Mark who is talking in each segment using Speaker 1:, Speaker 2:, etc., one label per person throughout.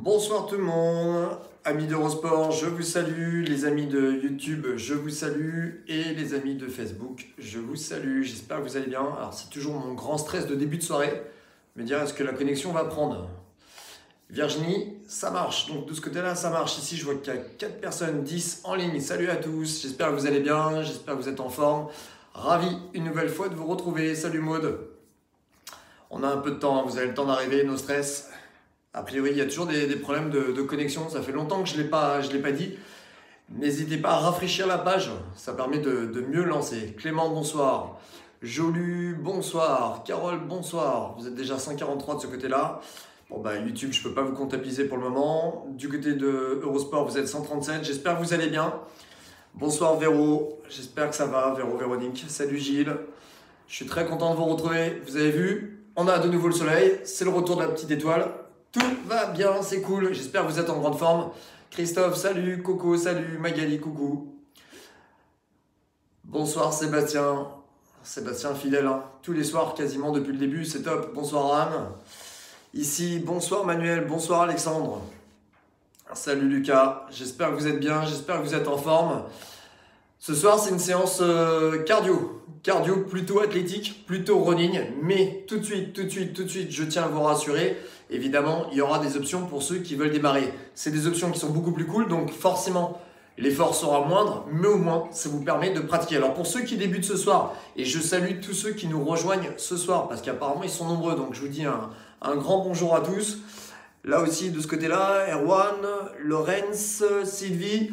Speaker 1: Bonsoir tout le monde, amis d'Eurosport, je vous salue, les amis de YouTube, je vous salue, et les amis de Facebook, je vous salue, j'espère que vous allez bien. Alors c'est toujours mon grand stress de début de soirée, me dire est-ce que la connexion va prendre. Virginie, ça marche, donc de ce côté-là ça marche. Ici je vois qu'il y a 4 personnes, 10 en ligne, salut à tous, j'espère que vous allez bien, j'espère que vous êtes en forme. Ravi une nouvelle fois de vous retrouver, salut Maud. On a un peu de temps, vous avez le temps d'arriver, no stress. A priori, il y a toujours des problèmes de connexion. Ça fait longtemps que je ne l'ai pas dit. N'hésitez pas à rafraîchir la page. Ça permet de mieux lancer. Clément, bonsoir. Jolu, bonsoir. Carole, bonsoir. Vous êtes déjà 143 de ce côté-là. Bon, bah, YouTube, je ne peux pas vous comptabiliser pour le moment. Du côté de Eurosport, vous êtes 137. J'espère que vous allez bien. Bonsoir Véro. J'espère que ça va. Véro, Véronique. Salut Gilles. Je suis très content de vous retrouver. Vous avez vu, on a de nouveau le soleil. C'est le retour de la petite étoile. Tout va bien, c'est cool. J'espère que vous êtes en grande forme. Christophe, salut. Coco, salut. Magali, coucou. Bonsoir Sébastien. Sébastien fidèle, hein. Tous les soirs quasiment depuis le début, c'est top. Bonsoir Ram. Ici, bonsoir Manuel, bonsoir Alexandre. Salut Lucas. J'espère que vous êtes bien, j'espère que vous êtes en forme. Ce soir, c'est une séance cardio. Cardio plutôt athlétique, plutôt running. Mais tout de suite, je tiens à vous rassurer. Évidemment, il y aura des options pour ceux qui veulent démarrer. C'est des options qui sont beaucoup plus cool, donc forcément, l'effort sera moindre, mais au moins, ça vous permet de pratiquer. Alors pour ceux qui débutent ce soir, et je salue tous ceux qui nous rejoignent ce soir, parce qu'apparemment, ils sont nombreux, donc je vous dis un grand bonjour à tous. Là aussi, de ce côté-là, Erwan, Lorenz, Sylvie,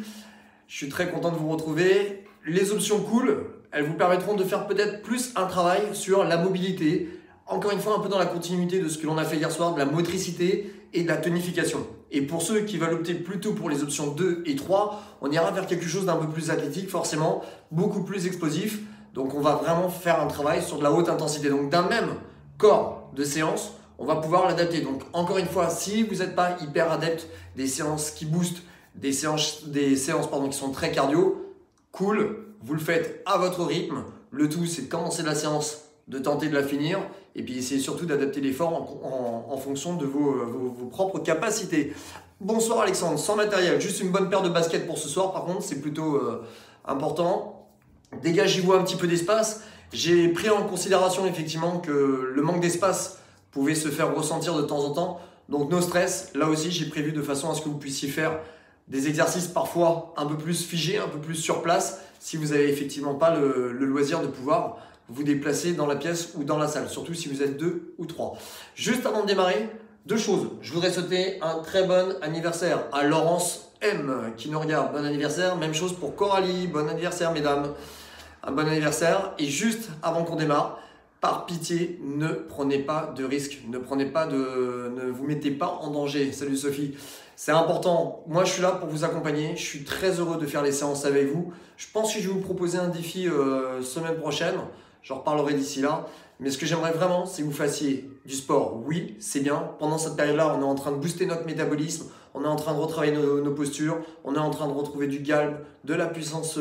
Speaker 1: je suis très content de vous retrouver. Les options cool, elles vous permettront de faire peut-être plus un travail sur la mobilité. Encore une fois, un peu dans la continuité de ce que l'on a fait hier soir, de la motricité et de la tonification. Et pour ceux qui veulent opter plutôt pour les options 2 et 3, on ira vers quelque chose d'un peu plus athlétique, forcément, beaucoup plus explosif. Donc on va vraiment faire un travail sur de la haute intensité. Donc d'un même corps de séance, on va pouvoir l'adapter. Donc encore une fois, si vous n'êtes pas hyper adepte des séances qui boostent, des séances qui sont très cardio, cool, vous le faites à votre rythme. Le tout, c'est de commencer la séance, de tenter de la finir, et puis essayez surtout d'adapter l'effort en fonction de vos propres capacités. Bonsoir Alexandre, sans matériel, juste une bonne paire de baskets pour ce soir, par contre, c'est plutôt important. Dégagez-vous un petit peu d'espace. J'ai pris en considération effectivement que le manque d'espace pouvait se faire ressentir de temps en temps, donc no stress. Là aussi, j'ai prévu de façon à ce que vous puissiez faire des exercices parfois un peu plus figés, un peu plus sur place, si vous n'avez effectivement pas le loisir de pouvoir vous déplacer dans la pièce ou dans la salle, surtout si vous êtes 2 ou 3. Juste avant de démarrer, 2 choses. Je voudrais souhaiter un très bon anniversaire à Laurence M qui nous regarde. Bon anniversaire. Même chose pour Coralie. Bon anniversaire mesdames. Un bon anniversaire. Et juste avant qu'on démarre, par pitié, ne prenez pas de risques. Ne vous mettez pas en danger. Salut Sophie. C'est important. Moi, je suis là pour vous accompagner. Je suis très heureux de faire les séances avec vous. Je pense que je vais vous proposer un défi semaine prochaine. J'en reparlerai d'ici là. Mais ce que j'aimerais vraiment, c'est que vous fassiez du sport. Oui, c'est bien. Pendant cette période-là, on est en train de booster notre métabolisme. On est en train de retravailler nos postures. On est en train de retrouver du galbe, de la puissance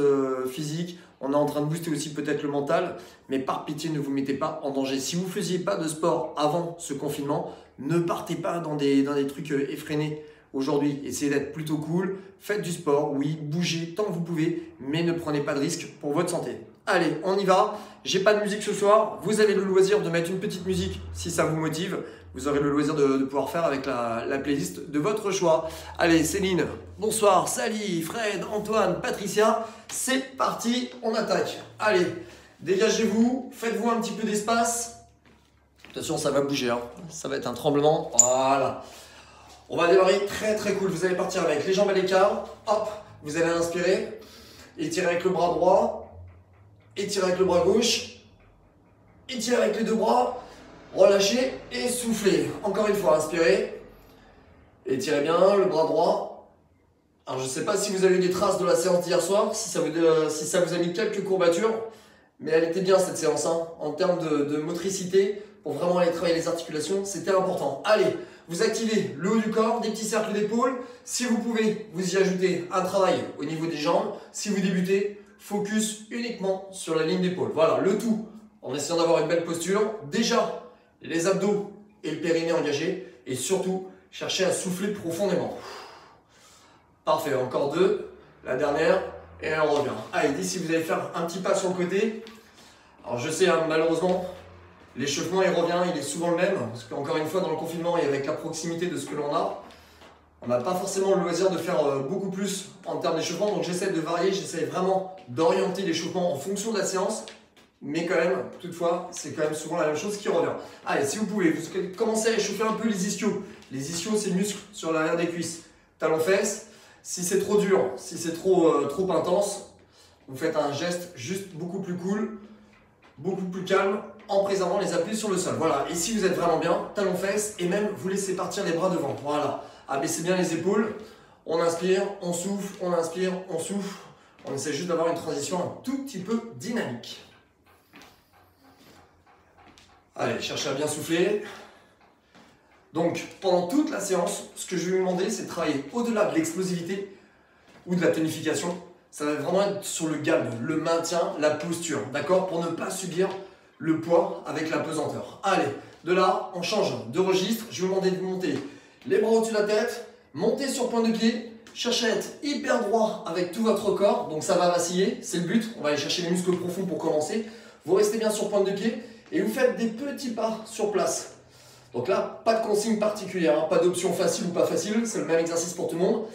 Speaker 1: physique. On est en train de booster aussi peut-être le mental. Mais par pitié, ne vous mettez pas en danger. Si vous ne faisiez pas de sport avant ce confinement, ne partez pas dans des trucs effrénés. Aujourd'hui, essayez d'être plutôt cool, faites du sport, oui, bougez tant que vous pouvez, mais ne prenez pas de risques pour votre santé. Allez, on y va. J'ai pas de musique ce soir, vous avez le loisir de mettre une petite musique si ça vous motive. Vous aurez le loisir de pouvoir faire avec la playlist de votre choix. Allez, Céline, bonsoir, Sally, Fred, Antoine, Patricia, c'est parti, on attaque. Allez, dégagez-vous, faites-vous un petit peu d'espace. Attention, ça va bouger, hein. Ça va être un tremblement, voilà. On va démarrer très cool. Vous allez partir avec les jambes à l'écart. Hop, vous allez inspirer. Étirez avec le bras droit. Étirez avec le bras gauche. Étirez avec les 2 bras. Relâchez et soufflez. Encore une fois, inspirez. Étirez bien le bras droit. Alors, je ne sais pas si vous avez eu des traces de la séance d'hier soir, si ça vous a mis quelques courbatures. Mais elle était bien cette séance, hein, en termes de motricité. Pour vraiment aller travailler les articulations, c'était important. Allez, vous activez le haut du corps, des petits cercles d'épaule. Si vous pouvez, vous y ajoutez un travail au niveau des jambes. Si vous débutez, focus uniquement sur la ligne d'épaule. Voilà, le tout en essayant d'avoir une belle posture. Déjà, les abdos et le périnée engagés. Et surtout, Cherchez à souffler profondément. Parfait, encore 2. La dernière, et on revient. Allez, d'ici, vous allez faire un petit pas sur le côté. Alors je sais, hein, malheureusement, l'échauffement il revient, il est souvent le même. Parce qu'encore une fois, dans le confinement et avec la proximité de ce que l'on a, on n'a pas forcément le loisir de faire beaucoup plus en termes d'échauffement. Donc j'essaie de varier, j'essaie vraiment d'orienter l'échauffement en fonction de la séance. Mais quand même, toutefois, c'est quand même souvent la même chose qui revient. Allez, si vous pouvez, vous commencez à échauffer un peu les ischios. Les ischios, c'est le muscle sur l'arrière des cuisses. Talons-fesses. Si c'est trop dur, si c'est trop intense, vous faites un geste juste beaucoup plus cool, beaucoup plus calme, en préservant les appuis sur le sol. Voilà, et si vous êtes vraiment bien, talons-fesses, et même vous laissez partir les bras devant. Voilà, abaissez bien les épaules, on inspire, on souffle, on inspire, on souffle. On essaie juste d'avoir une transition un tout petit peu dynamique. Allez, cherchez à bien souffler. Donc, pendant toute la séance, ce que je vais vous demander, c'est de travailler au-delà de l'explosivité ou de la tonification. Ça va vraiment être sur le galbe, le maintien, la posture, d'accord? Pour ne pas subir le poids avec la pesanteur. Allez, de là, on change de registre. Je vais vous demander de monter les bras au-dessus de la tête, monter sur point de pied, cherchez à être hyper droit avec tout votre corps. Donc, ça va vaciller, c'est le but. On va aller chercher les muscles profonds pour commencer. Vous restez bien sur point de pied et vous faites des petits pas sur place. Donc là, pas de consigne particulière, hein, pas d'option facile ou pas facile, c'est le même exercice pour tout le monde.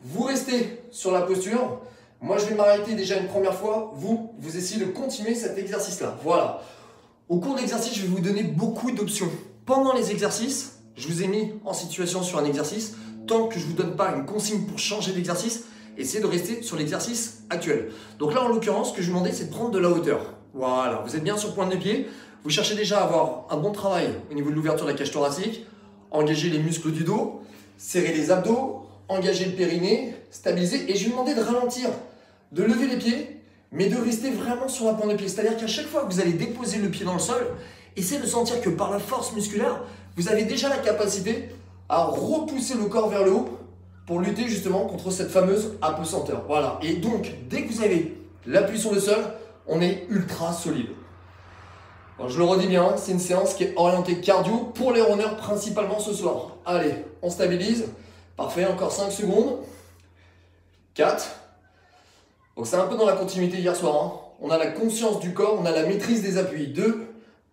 Speaker 1: Vous restez sur la posture. Moi, je vais m'arrêter déjà une première fois. Vous essayez de continuer cet exercice-là. Voilà. Au cours de l'exercice, je vais vous donner beaucoup d'options. Pendant les exercices, je vous ai mis en situation sur un exercice. Tant que je ne vous donne pas une consigne pour changer d'exercice, essayez de rester sur l'exercice actuel. Donc là, en l'occurrence, ce que je vous demandais, c'est de prendre de la hauteur. Voilà, vous êtes bien sur point de pied. Vous cherchez déjà à avoir un bon travail au niveau de l'ouverture de la cage thoracique, engager les muscles du dos, serrer les abdos, engager le périnée, stabiliser. Et je vais vous demander de ralentir, de lever les pieds, mais de rester vraiment sur la pointe de pied. C'est-à-dire qu'à chaque fois que vous allez déposer le pied dans le sol, essayez de sentir que par la force musculaire, vous avez déjà la capacité à repousser le corps vers le haut pour lutter justement contre cette fameuse apesanteur. Voilà. Et donc, dès que vous avez l'appui sur le sol, on est ultra solide. Bon, je le redis bien, c'est une séance qui est orientée cardio pour les runners principalement ce soir. Allez, on stabilise. Parfait, encore 5 secondes. 4. Donc c'est un peu dans la continuité hier soir. Hein. On a la conscience du corps, on a la maîtrise des appuis. 2,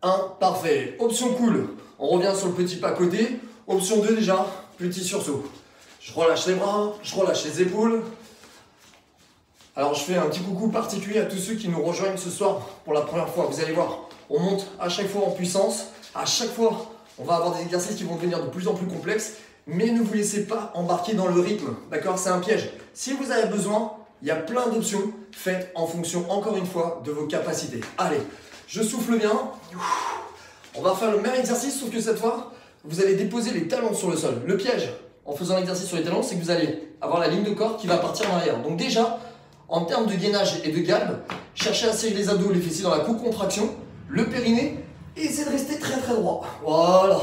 Speaker 1: 1, parfait. Option cool, on revient sur le petit pas côté. Option 2 déjà, petit sursaut. Je relâche les bras, je relâche les épaules. Alors je fais un petit coucou particulier à tous ceux qui nous rejoignent ce soir pour la première fois. Vous allez voir, on monte à chaque fois en puissance. À chaque fois, on va avoir des exercices qui vont devenir de plus en plus complexes. Mais ne vous laissez pas embarquer dans le rythme. D'accord? C'est un piège. Si vous avez besoin, il y a plein d'options. Faites en fonction, encore une fois, de vos capacités. Allez, je souffle bien. On va faire le même exercice, sauf que cette fois, vous allez déposer les talons sur le sol. Le piège, en faisant l'exercice sur les talons, c'est que vous allez avoir la ligne de corps qui va partir en arrière. Donc déjà, en termes de gainage et de galbe, cherchez à serrer les abdos, les fessiers dans la co-contraction, le périnée, et essayez de rester très très droit. Voilà.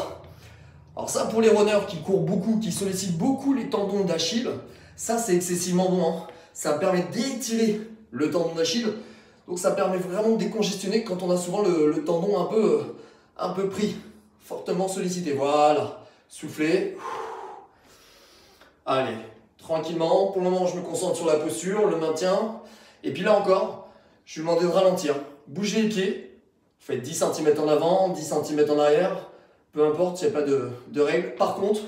Speaker 1: Alors ça, pour les runners qui courent beaucoup, qui sollicitent beaucoup les tendons d'Achille, ça c'est excessivement bon. Hein. Ça permet d'étirer le tendon d'Achille. Donc ça permet vraiment de décongestionner quand on a souvent le tendon un peu pris, fortement sollicité. Voilà. Soufflez. Allez. Tranquillement, pour le moment je me concentre sur la posture, le maintien. Et puis là encore, je vais vous demander de ralentir. Bougez les pieds, faites 10 cm en avant, 10 cm en arrière, peu importe, il n'y a pas de règle. Par contre,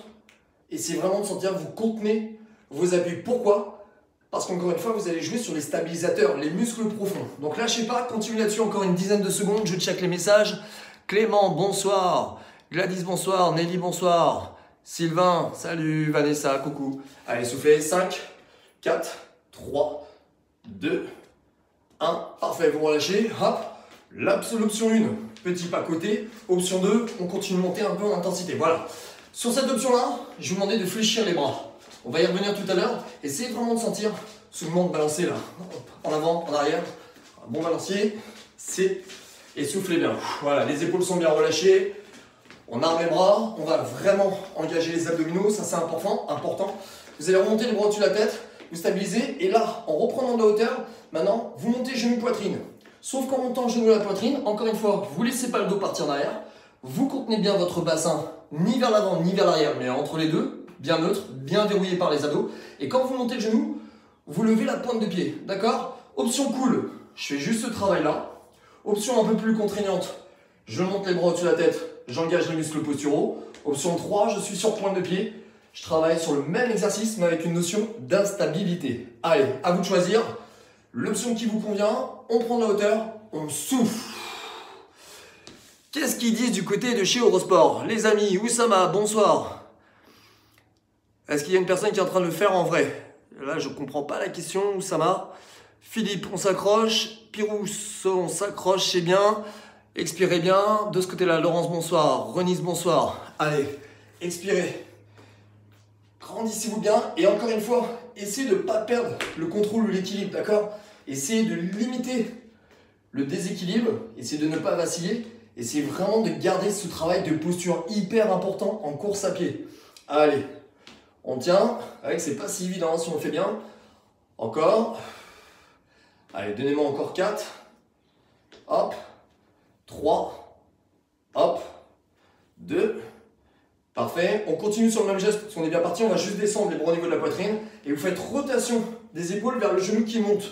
Speaker 1: essayez vraiment de sentir que vous contenez vos appuis. Pourquoi? Parce qu'encore une fois, vous allez jouer sur les stabilisateurs, les muscles profonds. Donc lâchez pas, continuez là-dessus encore une dizaine de secondes, je check les messages. Clément, bonsoir. Gladys, bonsoir. Nelly, bonsoir. Sylvain, salut, Vanessa, coucou. Allez, soufflez, 5, 4, 3, 2, 1. Parfait, vous relâchez, hop. L'option 1, petit pas côté. Option 2, on continue de monter un peu en intensité. Voilà. Sur cette option-là, je vais vous demander de fléchir les bras. On va y revenir tout à l'heure. Essayez vraiment de sentir ce mouvement de balancer là. En avant, en arrière. Un bon balancier. Et soufflez bien. Voilà, les épaules sont bien relâchées. On arme les bras, on va vraiment engager les abdominaux, ça c'est important. Vous allez remonter les bras au-dessus de la tête, vous stabilisez, et là, en reprenant de la hauteur, maintenant, vous montez genou-poitrine. Sauf qu'en montant genou à la poitrine, encore une fois, vous ne laissez pas le dos partir en arrière, Vous contenez bien votre bassin, ni vers l'avant, ni vers l'arrière, mais entre les deux, bien neutre, bien verrouillé par les abdos. Et quand vous montez le genou, vous levez la pointe de pied, d'accord? Option cool, je fais juste ce travail-là. Option un peu plus contraignante, je monte les bras au-dessus de la tête, j'engage les muscles posturaux. Option 3, je suis sur pointe de pied. Je travaille sur le même exercice, mais avec une notion d'instabilité. Allez, à vous de choisir. L'option qui vous convient, on prend de la hauteur, on souffle. Qu'est-ce qu'ils disent du côté de chez Eurosport? Les amis, Oussama, bonsoir. Est-ce qu'il y a une personne qui est en train de le faire en vrai? Là, je ne comprends pas la question, Oussama. Philippe, on s'accroche. Pirous, on s'accroche, c'est bien. Expirez bien. De ce côté-là, Laurence, bonsoir. Renise, bonsoir. Allez, expirez. Grandissez-vous bien. Et encore une fois, essayez de ne pas perdre le contrôle ou l'équilibre, d'accord? Essayez de limiter le déséquilibre. Essayez de ne pas vaciller. Essayez vraiment de garder ce travail de posture hyper important en course à pied. Allez, on tient. Avec, c'est pas si évident si on le fait bien. Encore. Allez, donnez-moi encore 4. Hop. 3. Hop. 2. Parfait. On continue sur le même geste parce qu'on est bien parti. On va juste descendre les bras au niveau de la poitrine. Et vous faites rotation des épaules vers le genou qui monte.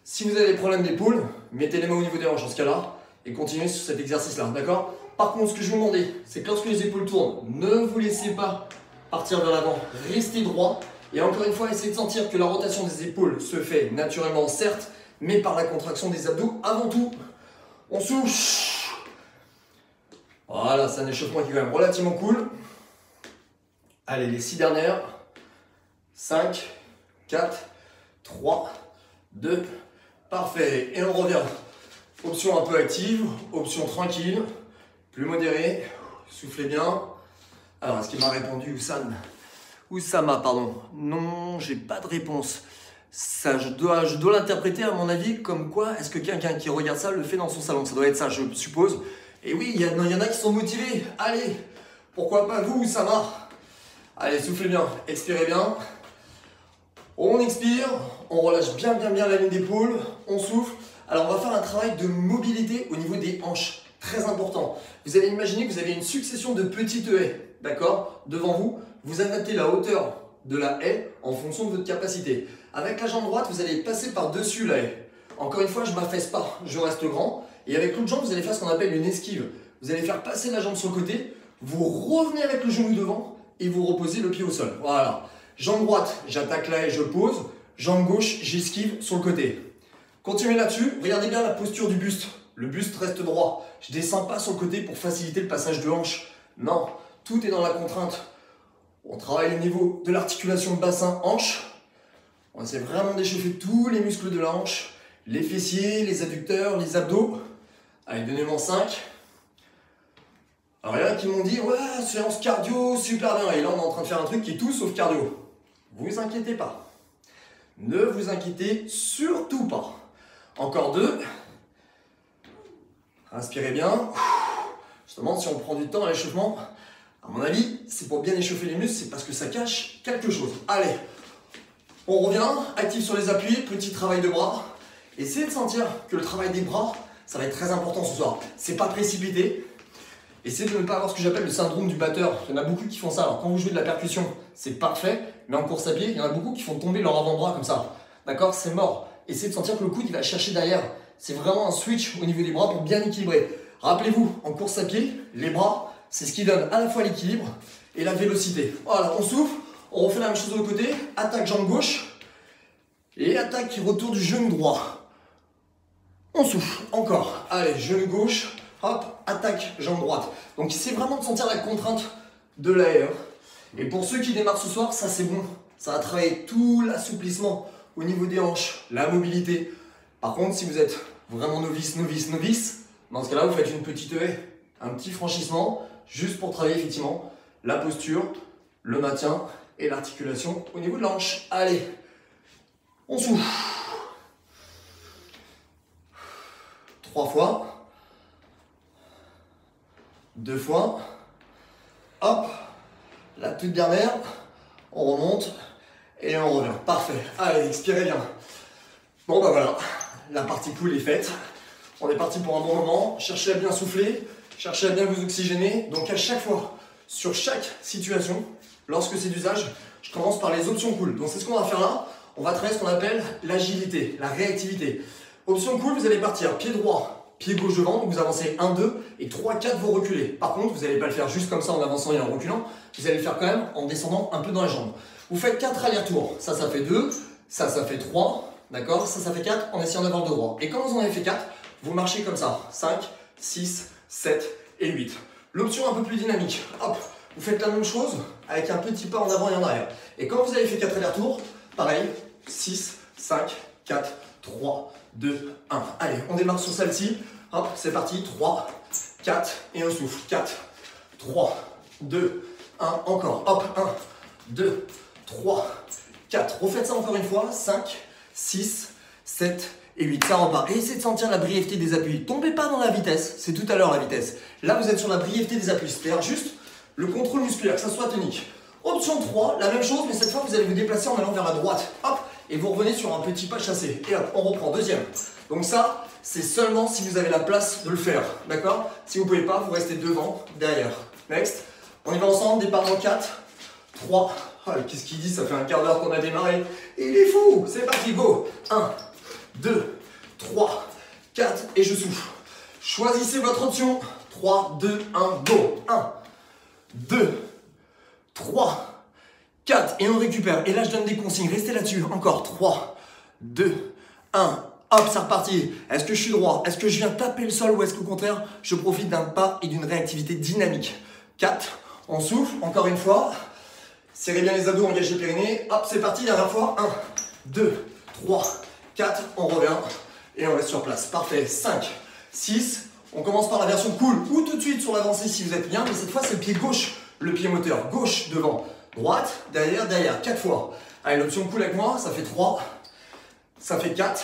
Speaker 1: Si vous avez des problèmes d'épaule, mettez les mains au niveau des hanches dans ce cas-là. Et continuez sur cet exercice-là, d'accord? Par contre, ce que je vais vous demander, c'est que lorsque les épaules tournent, ne vous laissez pas partir vers l'avant. Restez droit. Et encore une fois, essayez de sentir que la rotation des épaules se fait naturellement, certes, mais par la contraction des abdos avant tout. On souffle. Voilà, c'est un échauffement qui est quand même relativement cool. Allez, les 6 dernières. 5, 4, 3, 2, parfait. Et on revient. Option un peu active, option tranquille, plus modérée. Soufflez bien. Alors, est-ce qu'il m'a répondu, Oussama, pardon. Non, j'ai pas de réponse. Ça, je dois l'interpréter à mon avis comme quoi est-ce que quelqu'un qui regarde ça le fait dans son salon. Ça doit être ça, je suppose. Et oui, il y en a qui sont motivés. Allez, pourquoi pas vous, Oussama? Allez, soufflez bien, expirez bien. On expire, on relâche bien la ligne d'épaule, on souffle. Alors, on va faire un travail de mobilité au niveau des hanches. Très important. Vous allez imaginer que vous avez une succession de petites haies, d'accord? Devant vous, vous adaptez la hauteur de la haie en fonction de votre capacité. Avec la jambe droite, vous allez passer par-dessus la haie. Encore une fois, je ne m'affaisse pas, je reste grand. Et avec l'autre jambe, vous allez faire ce qu'on appelle une esquive. Vous allez faire passer la jambe sur le côté, vous revenez avec le genou devant et vous reposez le pied au sol. Voilà. Jambe droite, j'attaque la haie, je pose. Jambe gauche, j'esquive sur le côté. Continuez là-dessus. Regardez bien la posture du buste. Le buste reste droit. Je ne descends pas sur le côté pour faciliter le passage de hanche. Non, tout est dans la contrainte. On travaille au niveau de l'articulation bassin-hanche. On essaie vraiment d'échauffer tous les muscles de la hanche. Les fessiers, les adducteurs, les abdos. Allez, donnez-moi 5. Alors il y en a qui m'ont dit, ouais, séance cardio, super bien. Et là, on est en train de faire un truc qui est tout sauf cardio. Vous inquiétez pas. Ne vous inquiétez surtout pas. Encore 2. Inspirez bien. Justement, si on prend du temps à l'échauffement, à mon avis, c'est pour bien échauffer les muscles, c'est parce que ça cache quelque chose. Allez, on revient, actif sur les appuis, petit travail de bras. Essayez de sentir que le travail des bras, ça va être très important ce soir. C'est pas précipité. Essayez de ne pas avoir ce que j'appelle le syndrome du batteur. Il y en a beaucoup qui font ça. Alors quand vous jouez de la percussion, c'est parfait. Mais en course à pied, il y en a beaucoup qui font tomber leur avant-bras comme ça. D'accord? C'est mort. Essayez de sentir que le coude, il va chercher derrière. C'est vraiment un switch au niveau des bras pour bien équilibrer. Rappelez-vous, en course à pied, les bras, c'est ce qui donne à la fois l'équilibre et la vélocité. Voilà, on souffle. On refait la même chose de l'autre côté. Attaque jambe gauche. Et attaque retour du genou droit. On souffle. Encore. Allez, genou gauche. Hop, attaque jambe droite. Donc c'est vraiment de sentir la contrainte de l'air. Et pour ceux qui démarrent ce soir, ça c'est bon. Ça va travailler tout l'assouplissement au niveau des hanches, la mobilité. Par contre, si vous êtes vraiment novice, dans ce cas-là, vous faites une petite haie, un petit franchissement, juste pour travailler effectivement la posture, le maintien et l'articulation au niveau de la hanche. Allez, on souffle. 3 fois. 2 fois. Hop. La toute dernière. On remonte. Et on revient. Parfait. Allez, expirez bien. Bon, bah voilà. La partie cool est faite. On est parti pour un bon moment. Cherchez à bien souffler. Cherchez à bien vous oxygéner. Donc à chaque fois, sur chaque situation, lorsque c'est d'usage, je commence par les options cool. Donc c'est ce qu'on va faire là. On va travailler ce qu'on appelle l'agilité, la réactivité. Option cool, vous allez partir pied droit, pied gauche devant. Donc vous avancez 1, 2 et 3, 4, vous reculez. Par contre, vous n'allez pas le faire juste comme ça en avançant et en reculant. Vous allez le faire quand même en descendant un peu dans les jambes. Vous faites 4 allers-retours. Ça fait 2. Ça fait 3. D'accord? Ça fait 4 en essayant d'avoir le dos droit. Et quand vous en avez fait 4, vous marchez comme ça. 5, 6, 7 et 8. L'option un peu plus dynamique. Hop, vous faites la même chose avec un petit pas en avant et en arrière. Et quand vous avez fait 4 allers-retours, pareil, 6, 5, 4, 3, 2, 1. Allez, on démarre sur celle-ci. Hop, c'est parti. 3, 4 et on souffle. 4, 3, 2, 1. Encore. Hop, 1, 2, 3, 4. Refaites ça encore une fois. 5, 6, 7 et 8. Ça repart. Et essayez de sentir la brièveté des appuis. Tombez pas dans la vitesse. C'est tout à l'heure la vitesse. Là, vous êtes sur la brièveté des appuis. C'est-à-dire juste le contrôle musculaire, que ça soit tonique. Option 3, la même chose, mais cette fois, vous allez vous déplacer en allant vers la droite. Hop, et vous revenez sur un petit pas chassé. Et hop, on reprend. Deuxième. Donc ça, c'est seulement si vous avez la place de le faire. D'accord? Si vous ne pouvez pas, vous restez devant, derrière. Next. On y va ensemble. Départ dans 4, 3. Oh, qu'est-ce qu'il dit? Ça fait un quart d'heure qu'on a démarré. Il est fou. C'est parti, go. 1, 2, 3, 4 et je souffle. Choisissez votre option. 3, 2, 1, go. 1, 2, 3, 4 et on récupère. Et là, je donne des consignes. Restez là-dessus. Encore 3, 2, 1. Hop, c'est reparti. Est-ce que je suis droit? Est-ce que je viens taper le sol ou est-ce qu'au contraire, je profite d'un pas et d'une réactivité dynamique? 4, on souffle. Encore une fois. Serrez bien les abdos, engagez les périnées. Hop, c'est parti. Dernière fois. 1, 2, 3, 4. On revient et on reste sur place. Parfait. 5, 6. On commence par la version cool ou tout de suite sur l'avancée si vous êtes bien. Mais cette fois, c'est le pied gauche, le pied moteur. Gauche devant, droite, derrière, derrière. 4 fois. Allez, l'option cool avec moi, ça fait 3, ça fait 4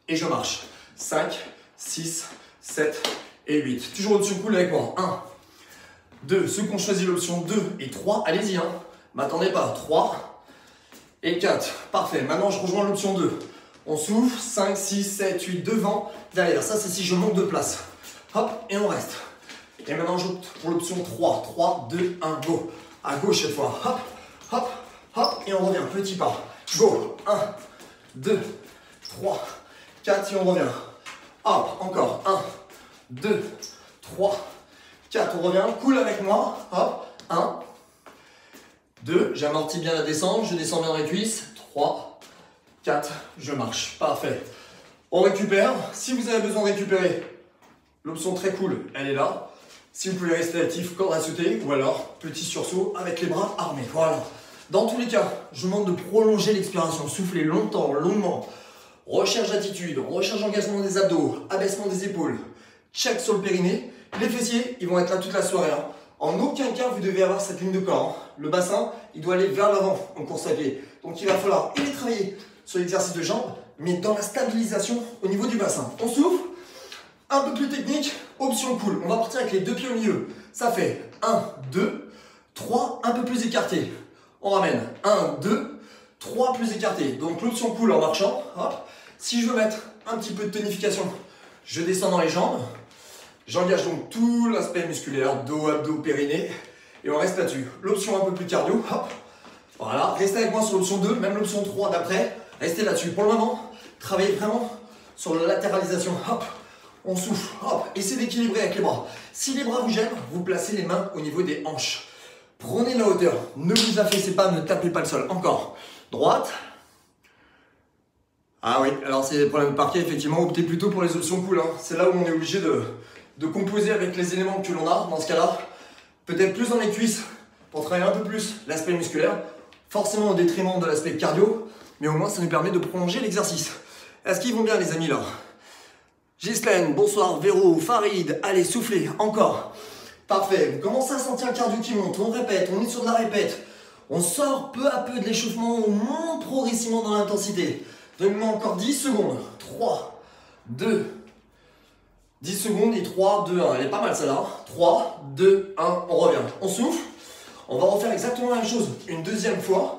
Speaker 1: et je marche. 5, 6, 7 et 8. Toujours l'option cool avec moi. 1, 2. Ceux qui ont choisi l'option 2 et 3, allez-y. M'attendez pas. 3 et 4. Parfait. Maintenant, je rejoins l'option 2. On souffle. 5, 6, 7, 8. Devant, derrière. Ça, c'est si je monte de place. Hop, et on reste. Et maintenant, j'opte pour l'option 3. 3, 2, 1, go. À gauche cette fois. Hop, hop, hop. Et on revient. Petit pas. Go. 1, 2, 3, 4. Et on revient. Hop, encore. 1, 2, 3, 4. On revient. Cool avec moi. Hop. 1, 2. J'amortis bien la descente. Je descends bien dans les cuisses. 3, 4. Je marche. Parfait. On récupère. Si vous avez besoin de récupérer, l'option très cool, elle est là. Si vous pouvez rester actif, corde à sauter, ou alors petit sursaut avec les bras armés. Voilà. Dans tous les cas, je vous demande de prolonger l'expiration. Soufflez longtemps, longuement. Recherche d'attitude, recherche d'engagement des abdos, abaissement des épaules. Check sur le périnée. Les fessiers, ils vont être là toute la soirée. En aucun cas, vous devez avoir cette ligne de corps. Le bassin, il doit aller vers l'avant en course à pied. Donc il va falloir travailler sur l'exercice de jambes, mais dans la stabilisation au niveau du bassin. On souffle. Un peu plus technique, option cool. On va partir avec les deux pieds au milieu. Ça fait 1, 2, 3, un peu plus écarté. On ramène 1, 2, 3 plus écarté. Donc l'option cool en marchant. Hop. Si je veux mettre un petit peu de tonification, je descends dans les jambes. J'engage donc tout l'aspect musculaire, dos, abdos, périnée. Et on reste là-dessus. L'option un peu plus cardio. Hop. Voilà. Restez avec moi sur l'option 2, même l'option 3 d'après. Restez là-dessus. Pour le moment, travaillez vraiment sur la latéralisation. Hop. On souffle, hop, essayez d'équilibrer avec les bras. Si les bras vous gênent, vous placez les mains au niveau des hanches. Prenez la hauteur, ne vous affaissez pas, ne tapez pas le sol. Encore, droite. Ah oui, alors c'est des problèmes de parquet, effectivement, optez plutôt pour les options cool. C'est là où on est obligé de composer avec les éléments que l'on a, dans ce cas-là. Peut-être plus dans les cuisses, pour travailler un peu plus l'aspect musculaire. Forcément au détriment de l'aspect cardio, mais au moins ça nous permet de prolonger l'exercice. Est-ce qu'ils vont bien les amis là? Ghislaine, bonsoir, Véro, Farid, allez, soufflez, encore. Parfait, vous commencez à sentir le cardio qui monte, on répète, on est sur de la répète. On sort peu à peu de l'échauffement, on monte progressivement dans l'intensité. Donnez-moi encore 10 secondes. 3, 2, 10 secondes et 3, 2, 1. Elle est pas mal celle-là. 3, 2, 1, on revient. On souffle. On va refaire exactement la même chose une deuxième fois.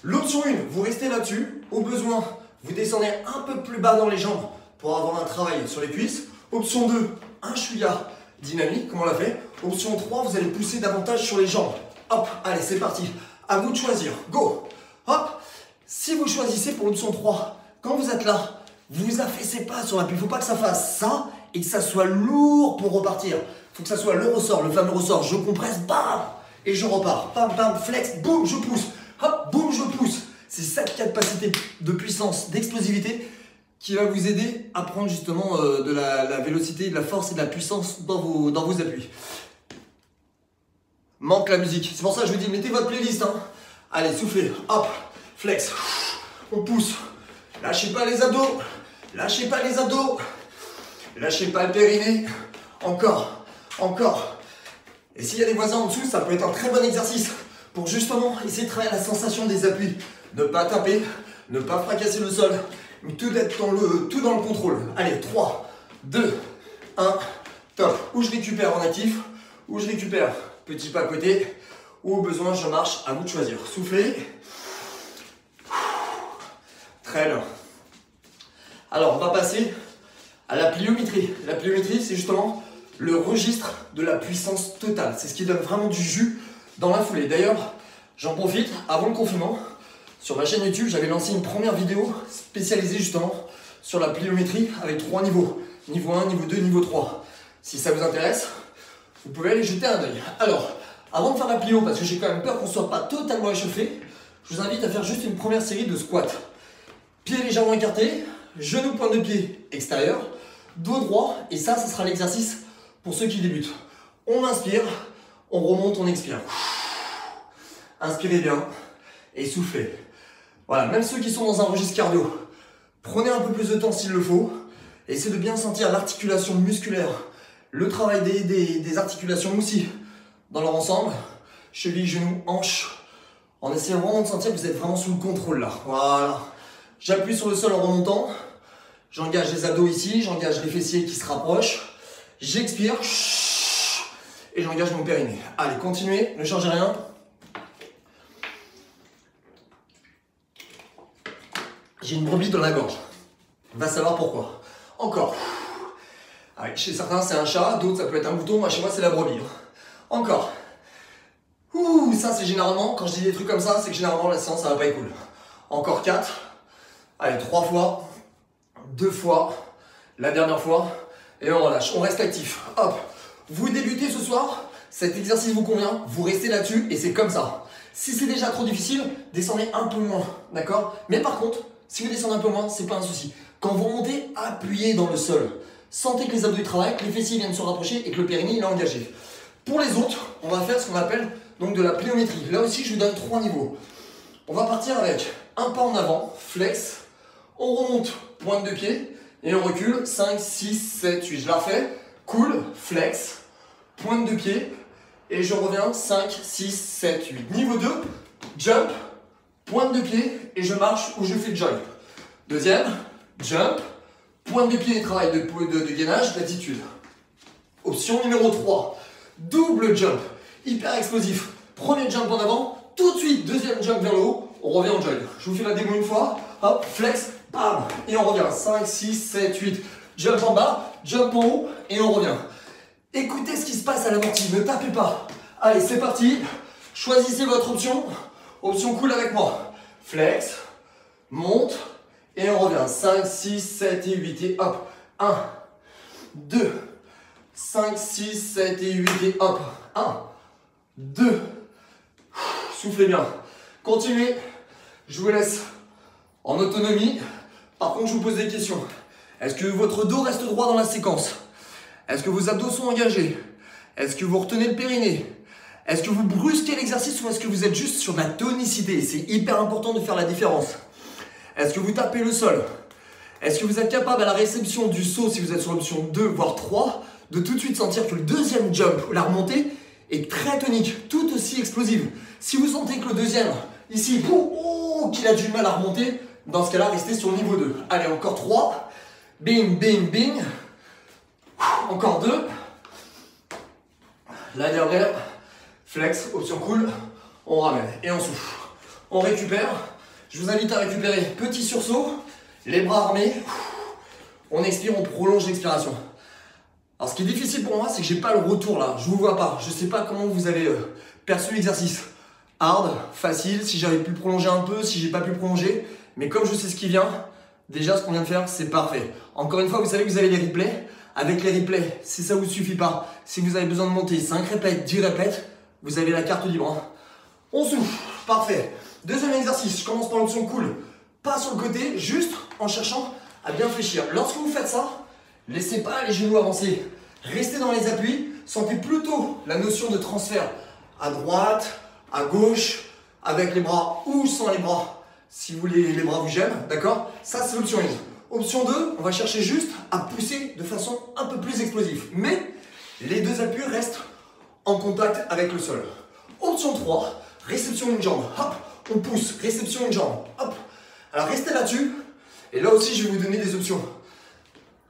Speaker 1: L'option 1, vous restez là-dessus. Au besoin, vous descendez un peu plus bas dans les jambes pour avoir un travail sur les cuisses. Option 2, un chouïa dynamique, comme on l'a fait. Option 3, vous allez pousser davantage sur les jambes. Hop, allez, c'est parti. À vous de choisir. Go. Hop. Si vous choisissez pour l'option 3, quand vous êtes là, vous affaissez pas sur l'appui. Il ne faut pas que ça fasse ça et que ça soit lourd pour repartir. Il faut que ça soit le ressort, le fameux ressort. Je compresse, bam, et je repars. Bam, bam, flex, boum, je pousse. Hop, boum, je pousse. C'est cette capacité de puissance, d'explosivité qui va vous aider à prendre justement de la vélocité, de la force et de la puissance dans vos appuis. Manque la musique. C'est pour ça que je vous dis, mettez votre playlist. Hein. Allez, soufflez. Hop, flex. On pousse. Lâchez pas les abdos. Lâchez pas les abdos. Lâchez pas le périnée. Encore. Encore. Et s'il y a des voisins en dessous, ça peut être un très bon exercice pour justement essayer de travailler la sensation des appuis. Ne pas taper, ne pas fracasser le sol, mais tout dans le contrôle. Allez, 3, 2, 1, top. Ou je récupère en actif, ou je récupère petit pas à côté, ou au besoin je marche, à vous de choisir. Soufflez. Très bien. Alors, on va passer à la pliométrie. La pliométrie, c'est justement le registre de la puissance totale. C'est ce qui donne vraiment du jus dans la foulée. D'ailleurs, j'en profite, avant le confinement, sur ma chaîne YouTube, j'avais lancé une première vidéo spécialisée justement sur la pliométrie avec 3 niveaux. Niveau 1, niveau 2, niveau 3. Si ça vous intéresse, vous pouvez aller jeter un œil. Alors, avant de faire la plio, parce que j'ai quand même peur qu'on ne soit pas totalement échauffé, je vous invite à faire juste une première série de squats. Pieds légèrement écartés, genoux, pointe de pied extérieur, dos droit, et ça sera l'exercice pour ceux qui débutent. On inspire, on remonte, on expire. Inspirez bien et soufflez. Voilà, même ceux qui sont dans un registre cardio, prenez un peu plus de temps s'il le faut. Essayez de bien sentir l'articulation musculaire, le travail des articulations aussi dans leur ensemble. Cheville, genoux, hanches. En essayant vraiment de sentir que vous êtes vraiment sous le contrôle là. Voilà. J'appuie sur le sol en remontant. J'engage les abdos ici, j'engage les fessiers qui se rapprochent. J'expire. Et j'engage mon périnée. Allez, continuez, ne changez rien. J'ai une brebis dans la gorge. Va savoir pourquoi. Encore. Allez, chez certains, c'est un chat, d'autres, ça peut être un mouton. Moi, chez moi, c'est la brebis. Encore. Ouh, ça, c'est généralement, quand je dis des trucs comme ça, c'est que généralement, la séance, ça va pas être cool. Encore 4. Allez, 3 fois. 2 fois. La dernière fois. Et on relâche. On reste actif. Hop. Vous débutez ce soir. Cet exercice vous convient. Vous restez là-dessus et c'est comme ça. Si c'est déjà trop difficile, descendez un peu moins. D'accord? Mais par contre, si vous descendez un peu moins, c'est pas un souci. Quand vous remontez, appuyez dans le sol. Sentez que les abdos travaillent, que les fessiers viennent se rapprocher et que le périnée est engagé. Pour les autres, on va faire ce qu'on appelle donc de la pliométrie. Là aussi, je vous donne 3 niveaux. On va partir avec un pas en avant, flex. On remonte, pointe de pied. Et on recule, 5, 6, 7, 8. Je la refais. Cool, flex, pointe de pied. Et je reviens, 5, 6, 7, 8. Niveau 2, jump, pointe de pied. Et je marche ou je fais le jump. Deuxième, jump, pointe de pied et travail de gainage, d'attitude. Option numéro 3, double jump, hyper explosif. Premier jump en avant, tout de suite, deuxième jump vers le haut, on revient en jog. Je vous fais la démo une fois, hop, flex, bam, et on revient. 5, 6, 7, 8, jump en bas, jump en haut, et on revient. Écoutez ce qui se passe à l'amorti, ne tapez pas. Allez, c'est parti, choisissez votre option. Option cool avec moi. Flex, monte, et on revient. 5, 6, 7 et 8, et hop. 1, 2, 5, 6, 7 et 8, et hop. 1, 2, soufflez bien. Continuez, je vous laisse en autonomie. Par contre, je vous pose des questions. Est-ce que votre dos reste droit dans la séquence? Est-ce que vos abdos sont engagés? Est-ce que vous retenez le périnée? Est-ce que vous brusquez l'exercice ou est-ce que vous êtes juste sur la tonicité? C'est hyper important de faire la différence. Est-ce que vous tapez le sol? Est-ce que vous êtes capable à la réception du saut, si vous êtes sur l'option 2 voire 3, de tout de suite sentir que le deuxième jump, la remontée, est très tonique, tout aussi explosive. Si vous sentez que le deuxième, ici, qu'il a du mal à remonter, dans ce cas-là, restez sur le niveau 2. Allez, encore 3. Bing, bing, bing. Encore 2. La dernière. Flex, option cool. On ramène et on souffle. On récupère. Je vous invite à récupérer petit sursaut. Les bras armés. On expire, on prolonge l'expiration. Alors ce qui est difficile pour moi, c'est que j'ai pas le retour là, je vous vois pas. Je sais pas comment vous avez perçu l'exercice. Hard, facile, si j'avais pu le prolonger un peu, si j'ai pas pu le prolonger. Mais comme je sais ce qui vient, déjà ce qu'on vient de faire, c'est parfait. Encore une fois, vous savez que vous avez les replays. Avec les replays, si ça vous suffit pas, si vous avez besoin de monter 5 répètes, 10 répètes, vous avez la carte libre. Hein. On souffle, parfait. Deuxième exercice, je commence par l'option cool. Pas sur le côté, juste en cherchant à bien fléchir. Lorsque vous faites ça, laissez pas les genoux avancer. Restez dans les appuis, sentez plutôt la notion de transfert à droite, à gauche, avec les bras ou sans les bras, si vous voulez les bras vous gênent, d'accord? Ça c'est l'option 1. Option 2, on va chercher juste à pousser de façon un peu plus explosive. Mais les deux appuis restent en contact avec le sol. Option 3, réception une jambe, hop, on pousse, réception une jambe, hop. Alors restez là-dessus, et là aussi je vais vous donner des options.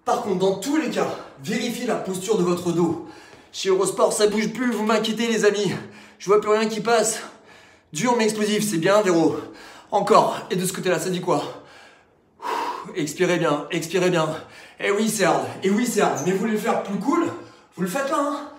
Speaker 1: Par contre, dans tous les cas, vérifiez la posture de votre dos. Chez Eurosport, ça bouge plus, vous m'inquiétez les amis. Je vois plus rien qui passe. Dur mais explosif, c'est bien Véro. Encore, et de ce côté-là, ça dit quoi? Expirez bien, expirez bien. Eh oui, c'est hard, et oui, c'est hard. Mais vous voulez le faire plus cool, vous le faites là, hein.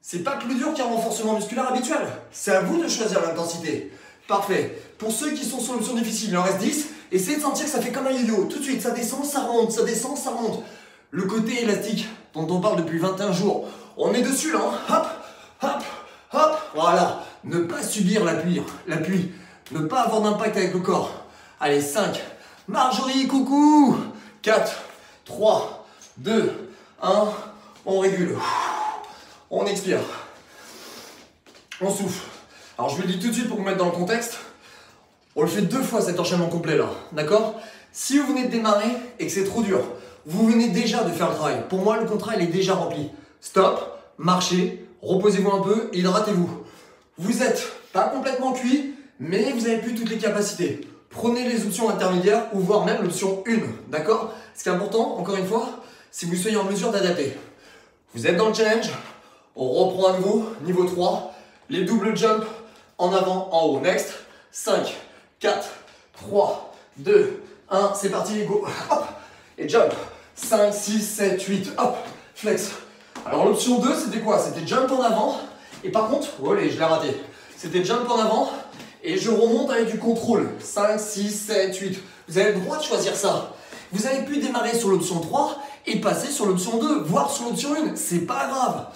Speaker 1: C'est pas plus dur qu'un renforcement musculaire habituel. C'est à vous de choisir l'intensité. Parfait. Pour ceux qui sont sur l'option difficile, il en reste 10. Essayez de sentir que ça fait comme un yo-yo. Tout de suite, ça descend, ça remonte, ça descend, ça remonte. Le côté élastique dont on parle depuis 21 jours. On est dessus là, hein. Hop, hop, hop. Voilà. Ne pas subir l'appui. Ne pas avoir d'impact avec le corps. Allez, 5. Marjorie, coucou. 4, 3, 2, 1. On régule. On expire. On souffle. Alors je vous le dis tout de suite pour vous mettre dans le contexte. On le fait 2 fois cet enchaînement complet là. D'accord? Si vous venez de démarrer et que c'est trop dur, vous venez déjà de faire le travail. Pour moi, le contrat, il est déjà rempli. Stop, marchez, reposez-vous un peu, hydratez-vous. Vous n'êtes pas complètement cuit, mais vous avez plus toutes les capacités. Prenez les options intermédiaires ou voire même l'option 1. D'accord? Ce qui est important, encore une fois, c'est que vous soyez en mesure d'adapter. Vous êtes dans le challenge. On reprend à nouveau, niveau 3, les doubles jumps en avant, en haut. Next, 5, 4, 3, 2, 1, c'est parti, go. Hop, et jump. 5, 6, 7, 8, hop, flex. Alors l'option 2, c'était quoi? C'était jump en avant, et par contre, allez, je l'ai raté. C'était jump en avant, et je remonte avec du contrôle. 5, 6, 7, 8. Vous avez le droit de choisir ça. Vous avez pu démarrer sur l'option 3 et passer sur l'option 2, voire sur l'option 1, c'est pas grave.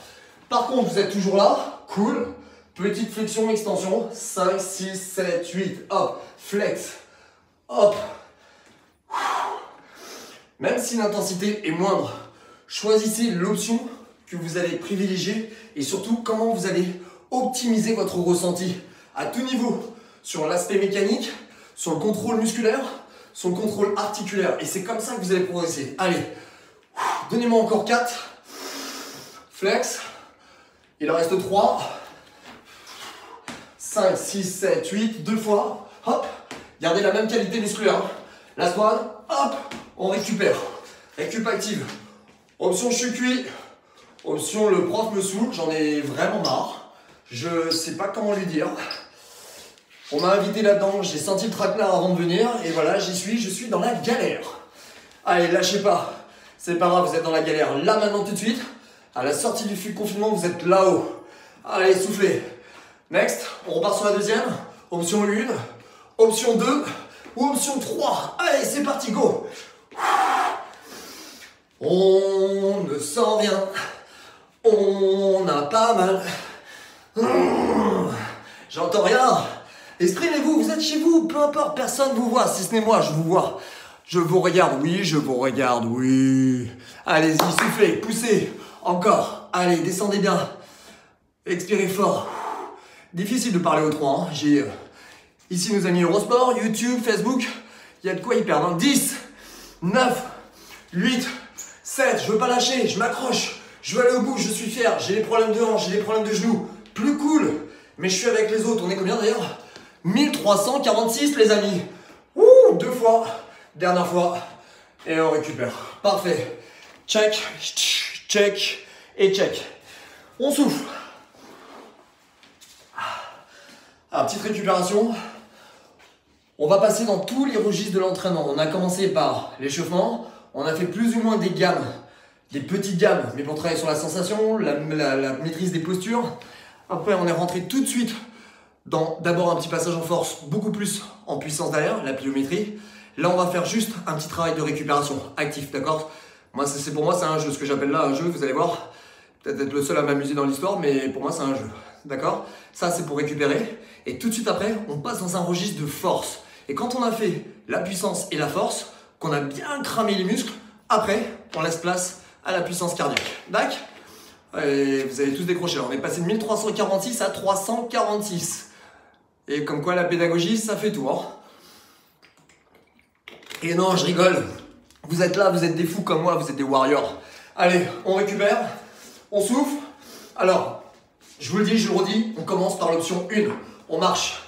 Speaker 1: Par contre, vous êtes toujours là, cool, petite flexion, extension, 5, 6, 7, 8, hop, flex, hop. Même si l'intensité est moindre, choisissez l'option que vous allez privilégier et surtout comment vous allez optimiser votre ressenti à tout niveau, sur l'aspect mécanique, sur le contrôle musculaire, sur le contrôle articulaire. Et c'est comme ça que vous allez progresser. Allez, donnez-moi encore 4, flex. Il en reste 3, 5, 6, 7, 8, 2 fois, hop, gardez la même qualité musculaire. La squat, hop, on récupère. Récup active. Option je suis cuit, option le prof me saoule, j'en ai vraiment marre. Je sais pas comment lui dire. On m'a invité là-dedans, j'ai senti le traquenard avant de venir, et voilà, j'y suis, je suis dans la galère. Allez, lâchez pas, c'est pas grave, vous êtes dans la galère. Là maintenant tout de suite. À la sortie du confinement, vous êtes là-haut. Allez, soufflez. Next, on repart sur la deuxième. Option 1, option 2 ou option 3. Allez, c'est parti, go. On ne sent rien. On a pas mal. J'entends rien. Exprimez-vous, vous êtes chez vous. Peu importe, personne vous voit. Si ce n'est moi, je vous vois. Je vous regarde, oui, je vous regarde, oui. Allez-y, soufflez, poussez. Encore, allez, descendez bien. Expirez fort. Difficile de parler aux 3. Hein. J'ai ici nos amis Eurosport, YouTube, Facebook. Il y a de quoi y perdre. Hein. 10, 9, 8, 7. Je veux pas lâcher, je m'accroche. Je veux aller au bout, je suis fier. J'ai des problèmes de hanche, j'ai des problèmes de genoux. Plus cool. Mais je suis avec les autres. On est combien d'ailleurs? 1346 les amis. Ouh, 2 fois. Dernière fois. Et on récupère. Parfait. Check. Check et check. On souffle. Alors, petite récupération. On va passer dans tous les registres de l'entraînement. On a commencé par l'échauffement. On a fait plus ou moins des gammes des petites gammes, mais pour travailler sur la sensation, la maîtrise des postures. Après, on est rentré tout de suite dans d'abord un petit passage en force, beaucoup plus en puissance derrière, la pliométrie. Là, on va faire juste un petit travail de récupération actif, d'accord? Pour moi, c'est un jeu. Ce que j'appelle là un jeu, vous allez voir, peut-être être le seul à m'amuser dans l'histoire, mais pour moi, c'est un jeu, d'accord? Ça, c'est pour récupérer. Et tout de suite après, on passe dans un registre de force. Et quand on a fait la puissance et la force, qu'on a bien cramé les muscles, après, on laisse place à la puissance cardiaque. D'accord? Et vous avez tous décroché. On est passé de 1346 à 346. Et comme quoi la pédagogie, ça fait tout. Hein. Et non, je rigole. Vous êtes là, vous êtes des fous comme moi, vous êtes des warriors. Allez, on récupère, on souffle. Alors, je vous le dis, je le redis, on commence par l'option 1. On marche.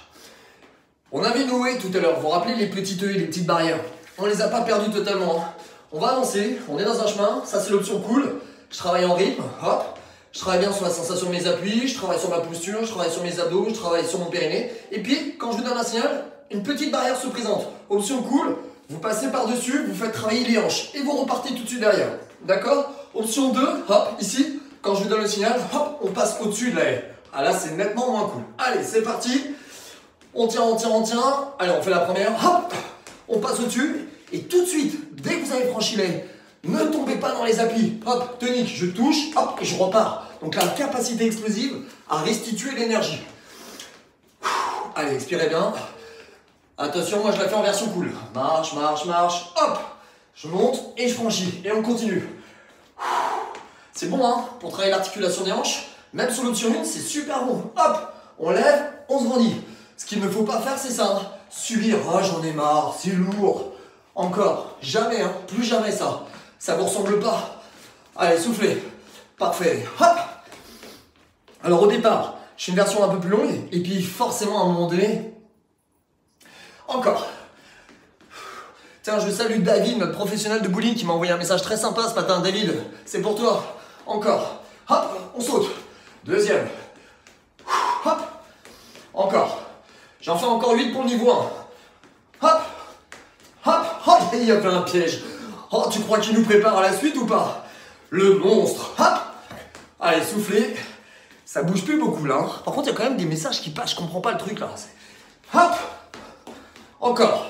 Speaker 1: On avait noué tout à l'heure, vous vous rappelez les petits œils, les petites barrières. On les a pas perdus totalement. Hein. On va avancer, on est dans un chemin, ça c'est l'option cool. Je travaille en rythme, hop. Je travaille bien sur la sensation de mes appuis, je travaille sur ma posture, je travaille sur mes abdos, je travaille sur mon périnée. Et puis, quand je vous donne un signal, une petite barrière se présente. Option cool, vous passez par-dessus, vous faites travailler les hanches et vous repartez tout de suite derrière. D'accord? Option 2, hop, ici, quand je vous donne le signal, hop, on passe au-dessus de la haie. Ah là, c'est nettement moins cool. Allez, c'est parti. On tient, on tient, on tient. Allez, on fait la première, hop, on passe au-dessus. Et tout de suite, dès que vous avez franchi la haie, ne tombez pas dans les appuis. Hop, tonique, je touche, hop, et je repars. Donc la capacité explosive à restituer l'énergie. Allez, expirez bien. Attention, moi je la fais en version cool. Marche, marche, marche, hop. Je monte et je franchis. Et on continue. C'est bon, hein, pour travailler l'articulation des hanches. Même sur l'option 1, c'est super bon. Hop, on lève, on se grandit. Ce qu'il ne faut pas faire, c'est ça. Hein. Subir, oh j'en ai marre, c'est lourd. Encore, jamais, hein, plus jamais ça. Ça vous ressemble pas. Allez, soufflez. Parfait. Hop. Alors au départ, je fais une version un peu plus longue. Et puis forcément, à un moment donné, encore. Tiens, je salue David, notre professionnel de bowling, qui m'a envoyé un message très sympa ce matin. David, c'est pour toi. Encore. Hop, on saute. Deuxième. Hop. Encore. J'en fais encore 8 pour le niveau 1. Hop. Hop. Oh, il y a plein de pièges. Oh, tu crois qu'il nous prépare à la suite ou pas? Le monstre. Hop. Allez, soufflez. Ça bouge plus beaucoup là. Hein. Par contre, il y a quand même des messages qui passent. Je comprends pas le truc là. Hop. Encore.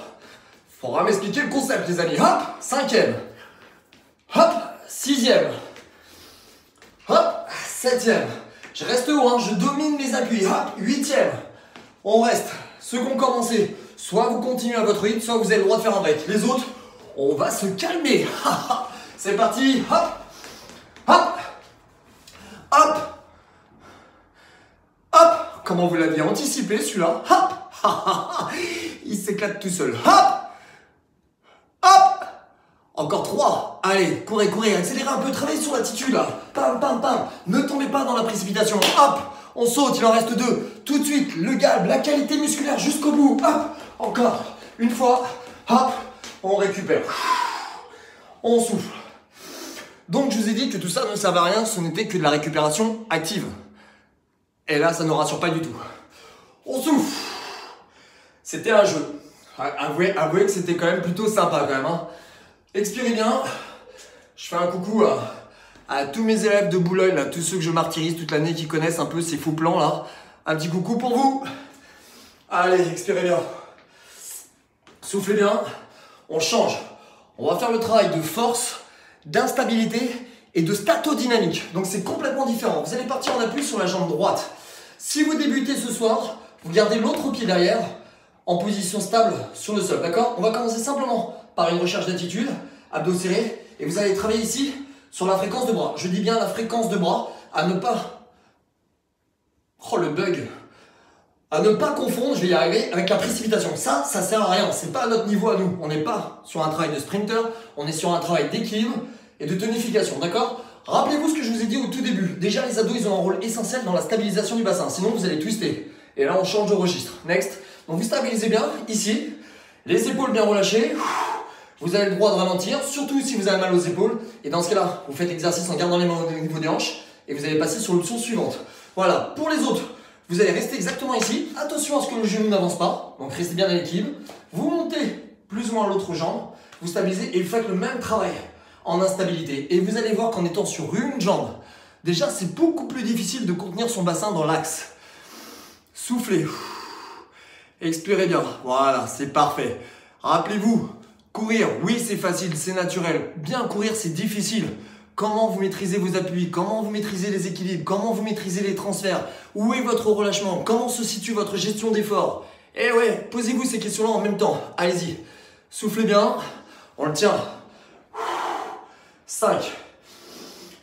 Speaker 1: Faudra m'expliquer le concept, les amis. Hop. Cinquième. Hop. Sixième. Hop. Septième. Je reste haut, hein. Je domine mes appuis. Hop. Huitième. On reste. Ceux qui ont commencé, soit vous continuez à votre rythme, soit vous avez le droit de faire un break. Les autres, on va se calmer. C'est parti. Hop. Hop. Hop. Hop. Comment vous l'aviez anticipé celui-là? Hop. Il s'éclate tout seul. Hop. Hop. Encore 3. Allez, courez, courez, accélérez un peu, travaillez sur l'attitude là. Pam, pam, pam. Ne tombez pas dans la précipitation. Hop. On saute, il en reste 2. Tout de suite, le galbe, la qualité musculaire jusqu'au bout. Hop. Encore. Une fois. Hop. On récupère. On souffle. Donc je vous ai dit que tout ça ne servait à rien, ce n'était que de la récupération active. Et là, ça ne rassure pas du tout. On souffle. C'était un jeu. Avouez que c'était quand même plutôt sympa quand même. Hein. Expirez bien. Je fais un coucou à tous mes élèves de Boulogne, là, tous ceux que je martyrise toute l'année qui connaissent un peu ces faux plans là. Un petit coucou pour vous. Allez, expirez bien. Soufflez bien. On change. On va faire le travail de force, d'instabilité et de statodynamique. Donc c'est complètement différent. Vous allez partir en appui sur la jambe droite. Si vous débutez ce soir, vous gardez l'autre pied derrière en position stable sur le sol. D'accord? On va commencer simplement par une recherche d'attitude, abdos serrés, et vous allez travailler ici sur la fréquence de bras. Je dis bien la fréquence de bras, à ne pas... Oh le bug! À ne pas confondre, je vais y arriver, avec la précipitation. Ça sert à rien. C'est pas à notre niveau à nous. On n'est pas sur un travail de sprinter, on est sur un travail d'équilibre et de tonification, d'accord? Rappelez-vous ce que je vous ai dit au tout début. Déjà, les abdos, ils ont un rôle essentiel dans la stabilisation du bassin. Sinon, vous allez twister. Et là, on change de registre. Next. Donc, vous stabilisez bien, ici. Les épaules bien relâchées. Vous avez le droit de ralentir, surtout si vous avez mal aux épaules. Et dans ce cas-là, vous faites l'exercice en gardant les mains au niveau des hanches. Et vous allez passer sur l'option suivante. Voilà. Pour les autres, vous allez rester exactement ici. Attention à ce que le genou n'avance pas. Donc, restez bien à l'équilibre. Vous montez plus ou moins l'autre jambe. Vous stabilisez et vous faites le même travail. en instabilité. Et vous allez voir qu'en étant sur une jambe, déjà c'est beaucoup plus difficile de contenir son bassin dans l'axe. Soufflez. Expirez bien. Voilà, c'est parfait. Rappelez-vous, courir, oui c'est facile, c'est naturel. Bien courir, c'est difficile. Comment vous maîtrisez vos appuis? Comment vous maîtrisez les équilibres? Comment vous maîtrisez les transferts? Où est votre relâchement? Comment se situe votre gestion d'effort? Eh ouais, posez-vous ces questions-là en même temps. Allez-y. Soufflez bien. On le tient. 5,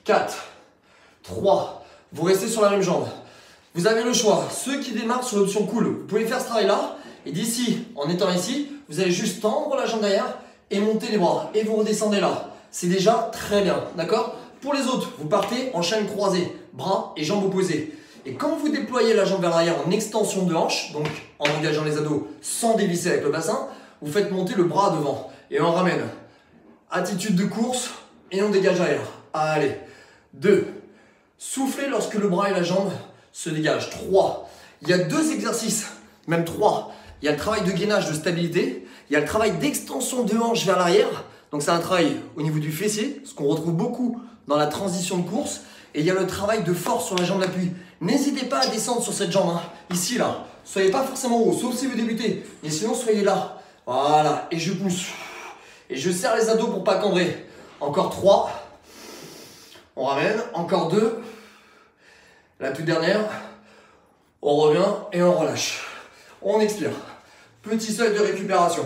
Speaker 1: 4, 3. Vous restez sur la même jambe. Vous avez le choix. Ceux qui démarrent sur l'option cool, vous pouvez faire ce travail-là. Et d'ici, en étant ici, vous allez juste tendre la jambe derrière et monter les bras. Et vous redescendez là. C'est déjà très bien, d'accord? Pour les autres, vous partez en chaîne croisée, bras et jambes opposées. Et quand vous déployez la jambe vers l'arrière en extension de hanche, donc en engageant les abdos sans dévisser avec le bassin, vous faites monter le bras devant. Et on ramène. Attitude de course et on dégage l'arrière. Allez. 2. Soufflez lorsque le bras et la jambe se dégagent. 3. Il y a 2 exercices, même 3. Il y a le travail de gainage de stabilité. Il y a le travail d'extension de hanche vers l'arrière. Donc c'est un travail au niveau du fessier, ce qu'on retrouve beaucoup dans la transition de course. Et il y a le travail de force sur la jambe d'appui. N'hésitez pas à descendre sur cette jambe, hein. Ici, là. Soyez pas forcément haut, sauf si vous débutez. Mais sinon, soyez là. Voilà. Et je pousse. Et je serre les abdos pour pas cambrer. Encore 3. On ramène. Encore 2. La toute dernière. On revient et on relâche. On expire. Petit seuil de récupération.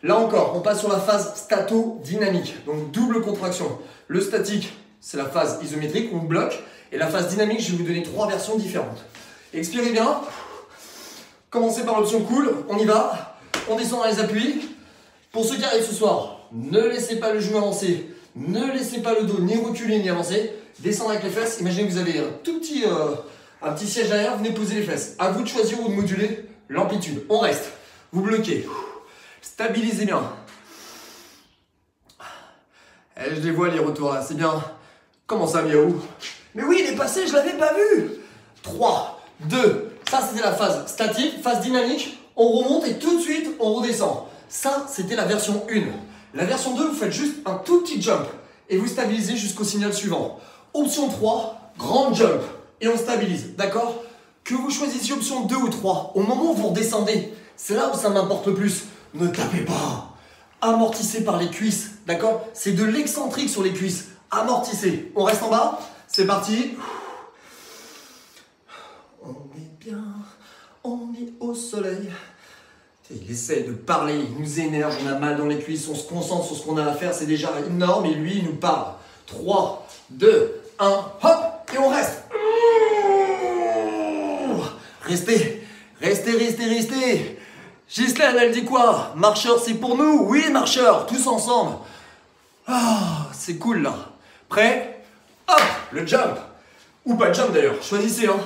Speaker 1: Là encore, on passe sur la phase stato-dynamique, donc double contraction. Le statique, c'est la phase isométrique où on bloque. Et la phase dynamique, je vais vous donner 3 versions différentes. Expirez bien. Commencez par l'option cool. On y va. On descend dans les appuis. Pour ceux qui arrivent ce soir, ne laissez pas le genou avancer. Ne laissez pas le dos ni reculer ni avancer. Descendez avec les fesses. Imaginez que vous avez un petit siège derrière. Venez poser les fesses. À vous de choisir ou de moduler l'amplitude. On reste. Vous bloquez. Stabilisez bien. Eh, je les vois les retours là, c'est bien. Comment ça, Miaou? Mais oui, il est passé, je l'avais pas vu. 3, 2, ça c'était la phase statique, phase dynamique. On remonte et tout de suite, on redescend. Ça, c'était la version 1. La version 2, vous faites juste un tout petit jump et vous stabilisez jusqu'au signal suivant. Option 3, grand jump et on stabilise, d'accord? Que vous choisissiez option 2 ou 3, au moment où vous redescendez, c'est là où ça m'importe le plus. Ne tapez pas. Amortissez par les cuisses, d'accord? C'est de l'excentrique sur les cuisses. Amortissez. On reste en bas. C'est parti. On est bien. On est au soleil. Il essaye de parler, il nous énerve, on a mal dans les cuisses, on se concentre sur ce qu'on a à faire, c'est déjà énorme et lui il nous parle. 3, 2, 1, hop, et on reste. Restez, restez, restez, restez. Ghislaine, elle dit quoi? Marcheur, c'est pour nous? Oui, marcheur, tous ensemble. Ah, c'est cool là. Prêt? Hop, le jump. Ou pas de jump d'ailleurs, choisissez. Hein.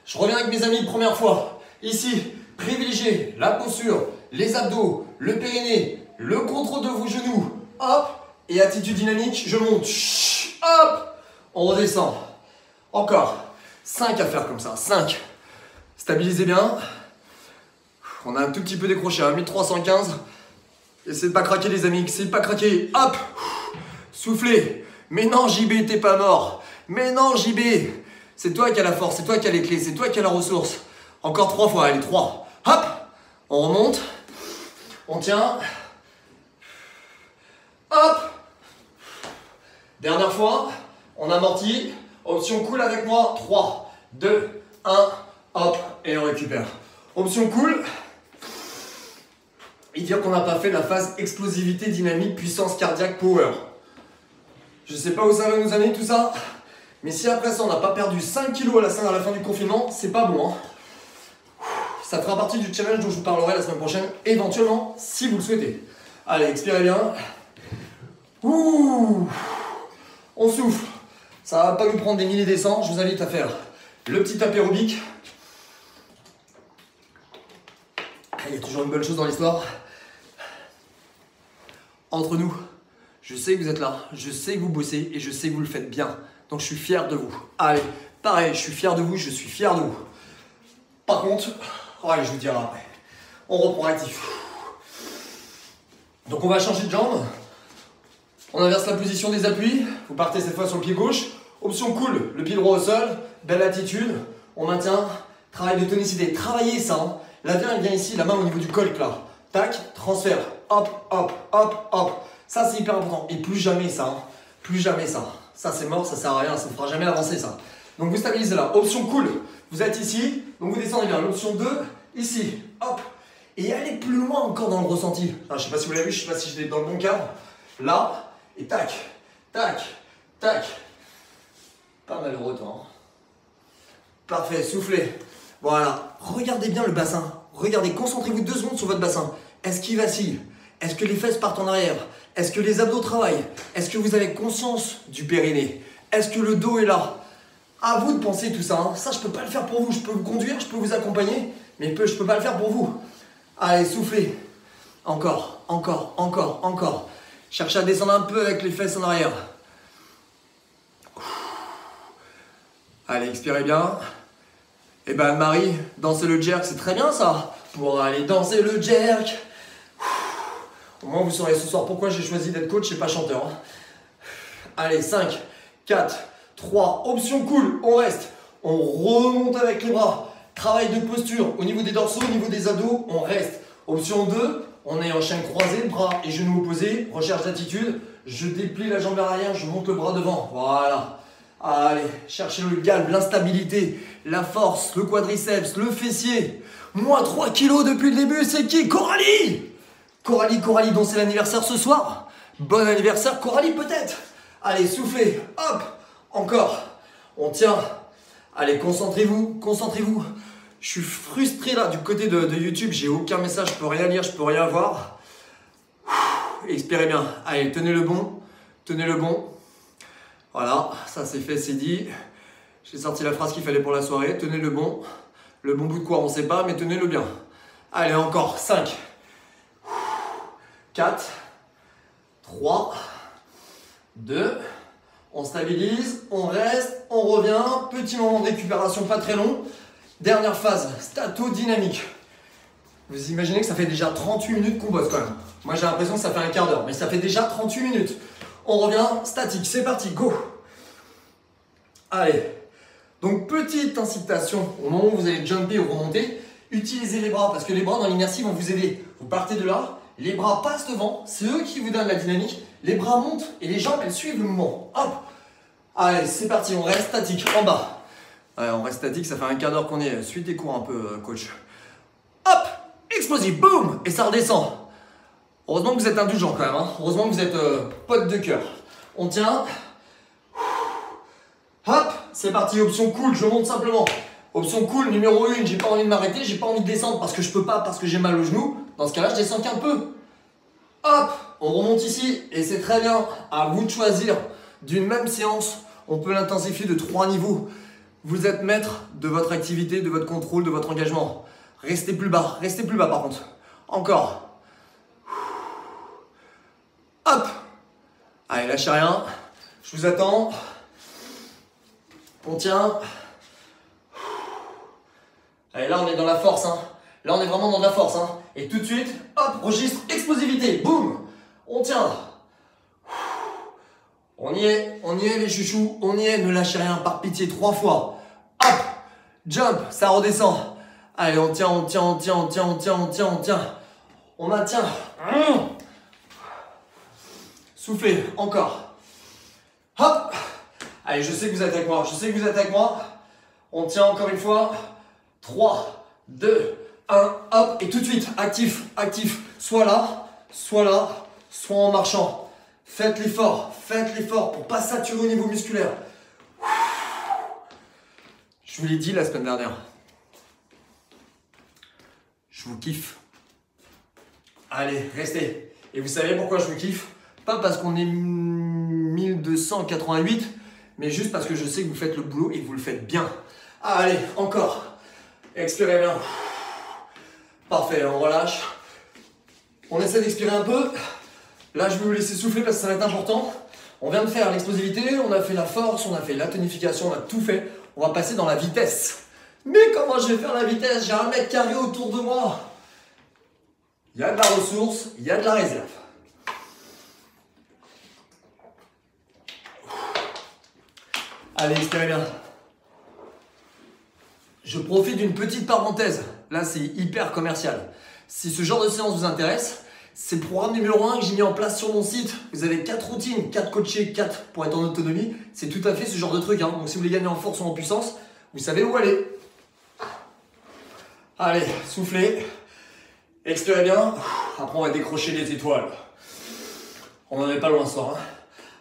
Speaker 1: Je reviens avec mes amis, première fois. Ici, privilégiez la posture, les abdos, le périnée, le contrôle de vos genoux. Hop, et attitude dynamique, je monte. Chut, hop, on redescend. Encore. 5 à faire comme ça, 5. Stabilisez bien. On a un tout petit peu décroché, à 1315. Essayez de pas craquer les amis, essayez de pas craquer. Hop, soufflez. Mais non JB, t'es pas mort. Mais non JB, c'est toi qui as la force, c'est toi qui as les clés, c'est toi qui as la ressource. Encore 3 fois, allez, 3. Hop, on remonte. On tient. Hop. Dernière fois, on amortit. Option cool avec moi. 3, 2, 1. Hop, et on récupère. Option cool. Et dire qu'on n'a pas fait la phase explosivité, dynamique, puissance cardiaque, power. Je sais pas où ça va nous amener tout ça. Mais si après ça, on n'a pas perdu 5 kilos à la fin du confinement, c'est pas bon. Hein. Ça fera partie du challenge dont je vous parlerai la semaine prochaine, éventuellement, si vous le souhaitez. Allez, expirez bien. Ouh. On souffle. Ça va pas nous prendre des milliers des cents. Je vous invite à faire le petit tapis aérobique. Il y a toujours une bonne chose dans l'histoire. Entre nous, je sais que vous êtes là, je sais que vous bossez et je sais que vous le faites bien. Donc je suis fier de vous. Allez, pareil, je suis fier de vous, je suis fier de vous. Par contre, ouais, je vous dirai après. On reprend actif. Donc on va changer de jambe. On inverse la position des appuis. Vous partez cette fois sur le pied gauche. Option cool, le pied droit au sol. Belle attitude. On maintient. Travail de tonicité. Travaillez ça. Hein. La main, elle vient ici, la main au niveau du colque là. Tac, transfert. Hop, hop, hop, hop. Ça, c'est hyper important. Et plus jamais ça. Hein. Plus jamais ça. Ça, c'est mort, ça sert à rien. Ça ne fera jamais avancer ça. Donc, vous stabilisez là. Option cool. Vous êtes ici. Donc, vous descendez bien. L'option 2, ici. Hop. Et allez plus loin encore dans le ressenti. Alors, je ne sais pas si vous l'avez vu, je ne sais pas si j'étais dans le bon cadre. Là, et tac, tac, tac. Pas malheureux, toi. Hein. Parfait, soufflez. Voilà. Regardez bien le bassin. Regardez, concentrez-vous 2 secondes sur votre bassin. Est-ce qu'il vacille? Est-ce que les fesses partent en arrière? Est-ce que les abdos travaillent? Est-ce que vous avez conscience du périnée? Est-ce que le dos est là? À vous de penser tout ça. Hein. Ça, je ne peux pas le faire pour vous. Je peux vous conduire, je peux vous accompagner, mais je ne peux pas le faire pour vous. Allez, soufflez. Encore, encore, encore, encore. Cherchez à descendre un peu avec les fesses en arrière. Allez, expirez bien. Et ben Marie, danser le jerk, c'est très bien ça. Pour aller danser le jerk. Au moins vous saurez ce soir pourquoi j'ai choisi d'être coach et pas chanteur. Hein. Allez, 5, 4, 3, option cool, on reste. On remonte avec les bras. Travail de posture au niveau des dorsaux, au niveau des abdos, on reste. Option 2, on est en chaîne croisée, bras et genoux opposés. Recherche d'attitude. Je déplie la jambe arrière, je monte le bras devant. Voilà. Allez, cherchez le galbe, l'instabilité, la force, le quadriceps, le fessier. Moins 3 kilos depuis le début, c'est qui? Coralie! Coralie, dont c'est l'anniversaire ce soir. Bon anniversaire, Coralie, peut-être. Allez, soufflez. Hop, encore. On tient. Allez, concentrez-vous, concentrez-vous. Je suis frustré là du côté de YouTube. J'ai aucun message, je peux rien lire, je peux rien voir. Expirez bien. Allez, tenez le bon. Tenez le bon. Voilà, ça c'est fait, c'est dit. J'ai sorti la phrase qu'il fallait pour la soirée. Tenez le bon. Le bon bout de quoi, on ne sait pas, mais tenez-le bien. Allez, encore. 5, 4, 3, 2. On stabilise, on reste, on revient. Petit moment de récupération pas très long. Dernière phase, stato-dynamique. Vous imaginez que ça fait déjà 38 minutes qu'on bosse quand même. Moi j'ai l'impression que ça fait un quart d'heure, mais ça fait déjà 38 minutes. On revient, statique, c'est parti, go. Allez. Donc petite incitation, au moment où vous allez jumper ou remonter, utilisez les bras, parce que les bras dans l'inertie vont vous aider. Vous partez de là, les bras passent devant, c'est eux qui vous donnent la dynamique. Les bras montent et les jambes elles suivent le mouvement. Hop. Allez, c'est parti, on reste statique, en bas. Ouais, on reste statique, ça fait un quart d'heure qu'on est. Suis tes cours un peu, coach. Hop, explosif, boum, et ça redescend. Heureusement que vous êtes indulgent quand même. Hein. Heureusement que vous êtes pote de cœur. On tient. Hop, c'est parti, option cool, je monte simplement. Option cool, numéro 1, j'ai pas envie de m'arrêter, j'ai pas envie de descendre parce que je peux pas, parce que j'ai mal au genou. Dans ce cas-là, je descends qu'un peu. Hop, on remonte ici, et c'est très bien. À vous de choisir. D'une même séance, on peut l'intensifier de 3 niveaux. Vous êtes maître de votre activité, de votre contrôle, de votre engagement. Restez plus bas par contre. Encore. Hop. Allez, lâchez rien. Je vous attends. On tient. Allez, là on est dans la force. Hein. Là on est vraiment dans de la force. Hein. Et tout de suite, hop, registre, explosivité. Boum. On tient. On y est les chouchous. On y est, ne lâchez rien, par pitié, 3 fois. Hop, jump, ça redescend. Allez, on tient. On maintient. Soufflez, encore. Hop. Allez, je sais que vous êtes avec moi. On tient encore une fois. 3, 2, 1, hop. Et tout de suite, actif. Soit là, soit en marchant. Faites l'effort pour pas saturer au niveau musculaire. Je vous l'ai dit la semaine dernière. Je vous kiffe. Allez, restez. Et vous savez pourquoi je vous kiffe? Pas parce qu'on est 1288, mais juste parce que je sais que vous faites le boulot et que vous le faites bien. Allez, encore. Expirez bien. Parfait, on relâche. On essaie d'expirer un peu. Là, je vais vous laisser souffler parce que ça va être important. On vient de faire l'explosivité, on a fait la force, on a fait la tonification, on a tout fait. On va passer dans la vitesse. Mais comment je vais faire la vitesse? J'ai un mètre carré autour de moi. Il y a de la ressource, il y a de la réserve. Allez, expirez bien. Je profite d'une petite parenthèse. Là, c'est hyper commercial. Si ce genre de séance vous intéresse, c'est le programme numéro 1 que j'ai mis en place sur mon site. Vous avez 4 routines, 4 coachés, 4 pour être en autonomie. C'est tout à fait ce genre de truc. Donc si vous voulez gagner en force ou en puissance, vous savez où aller. Allez, soufflez. Expirez bien. Après, on va décrocher les étoiles. On n'en est pas loin ce soir.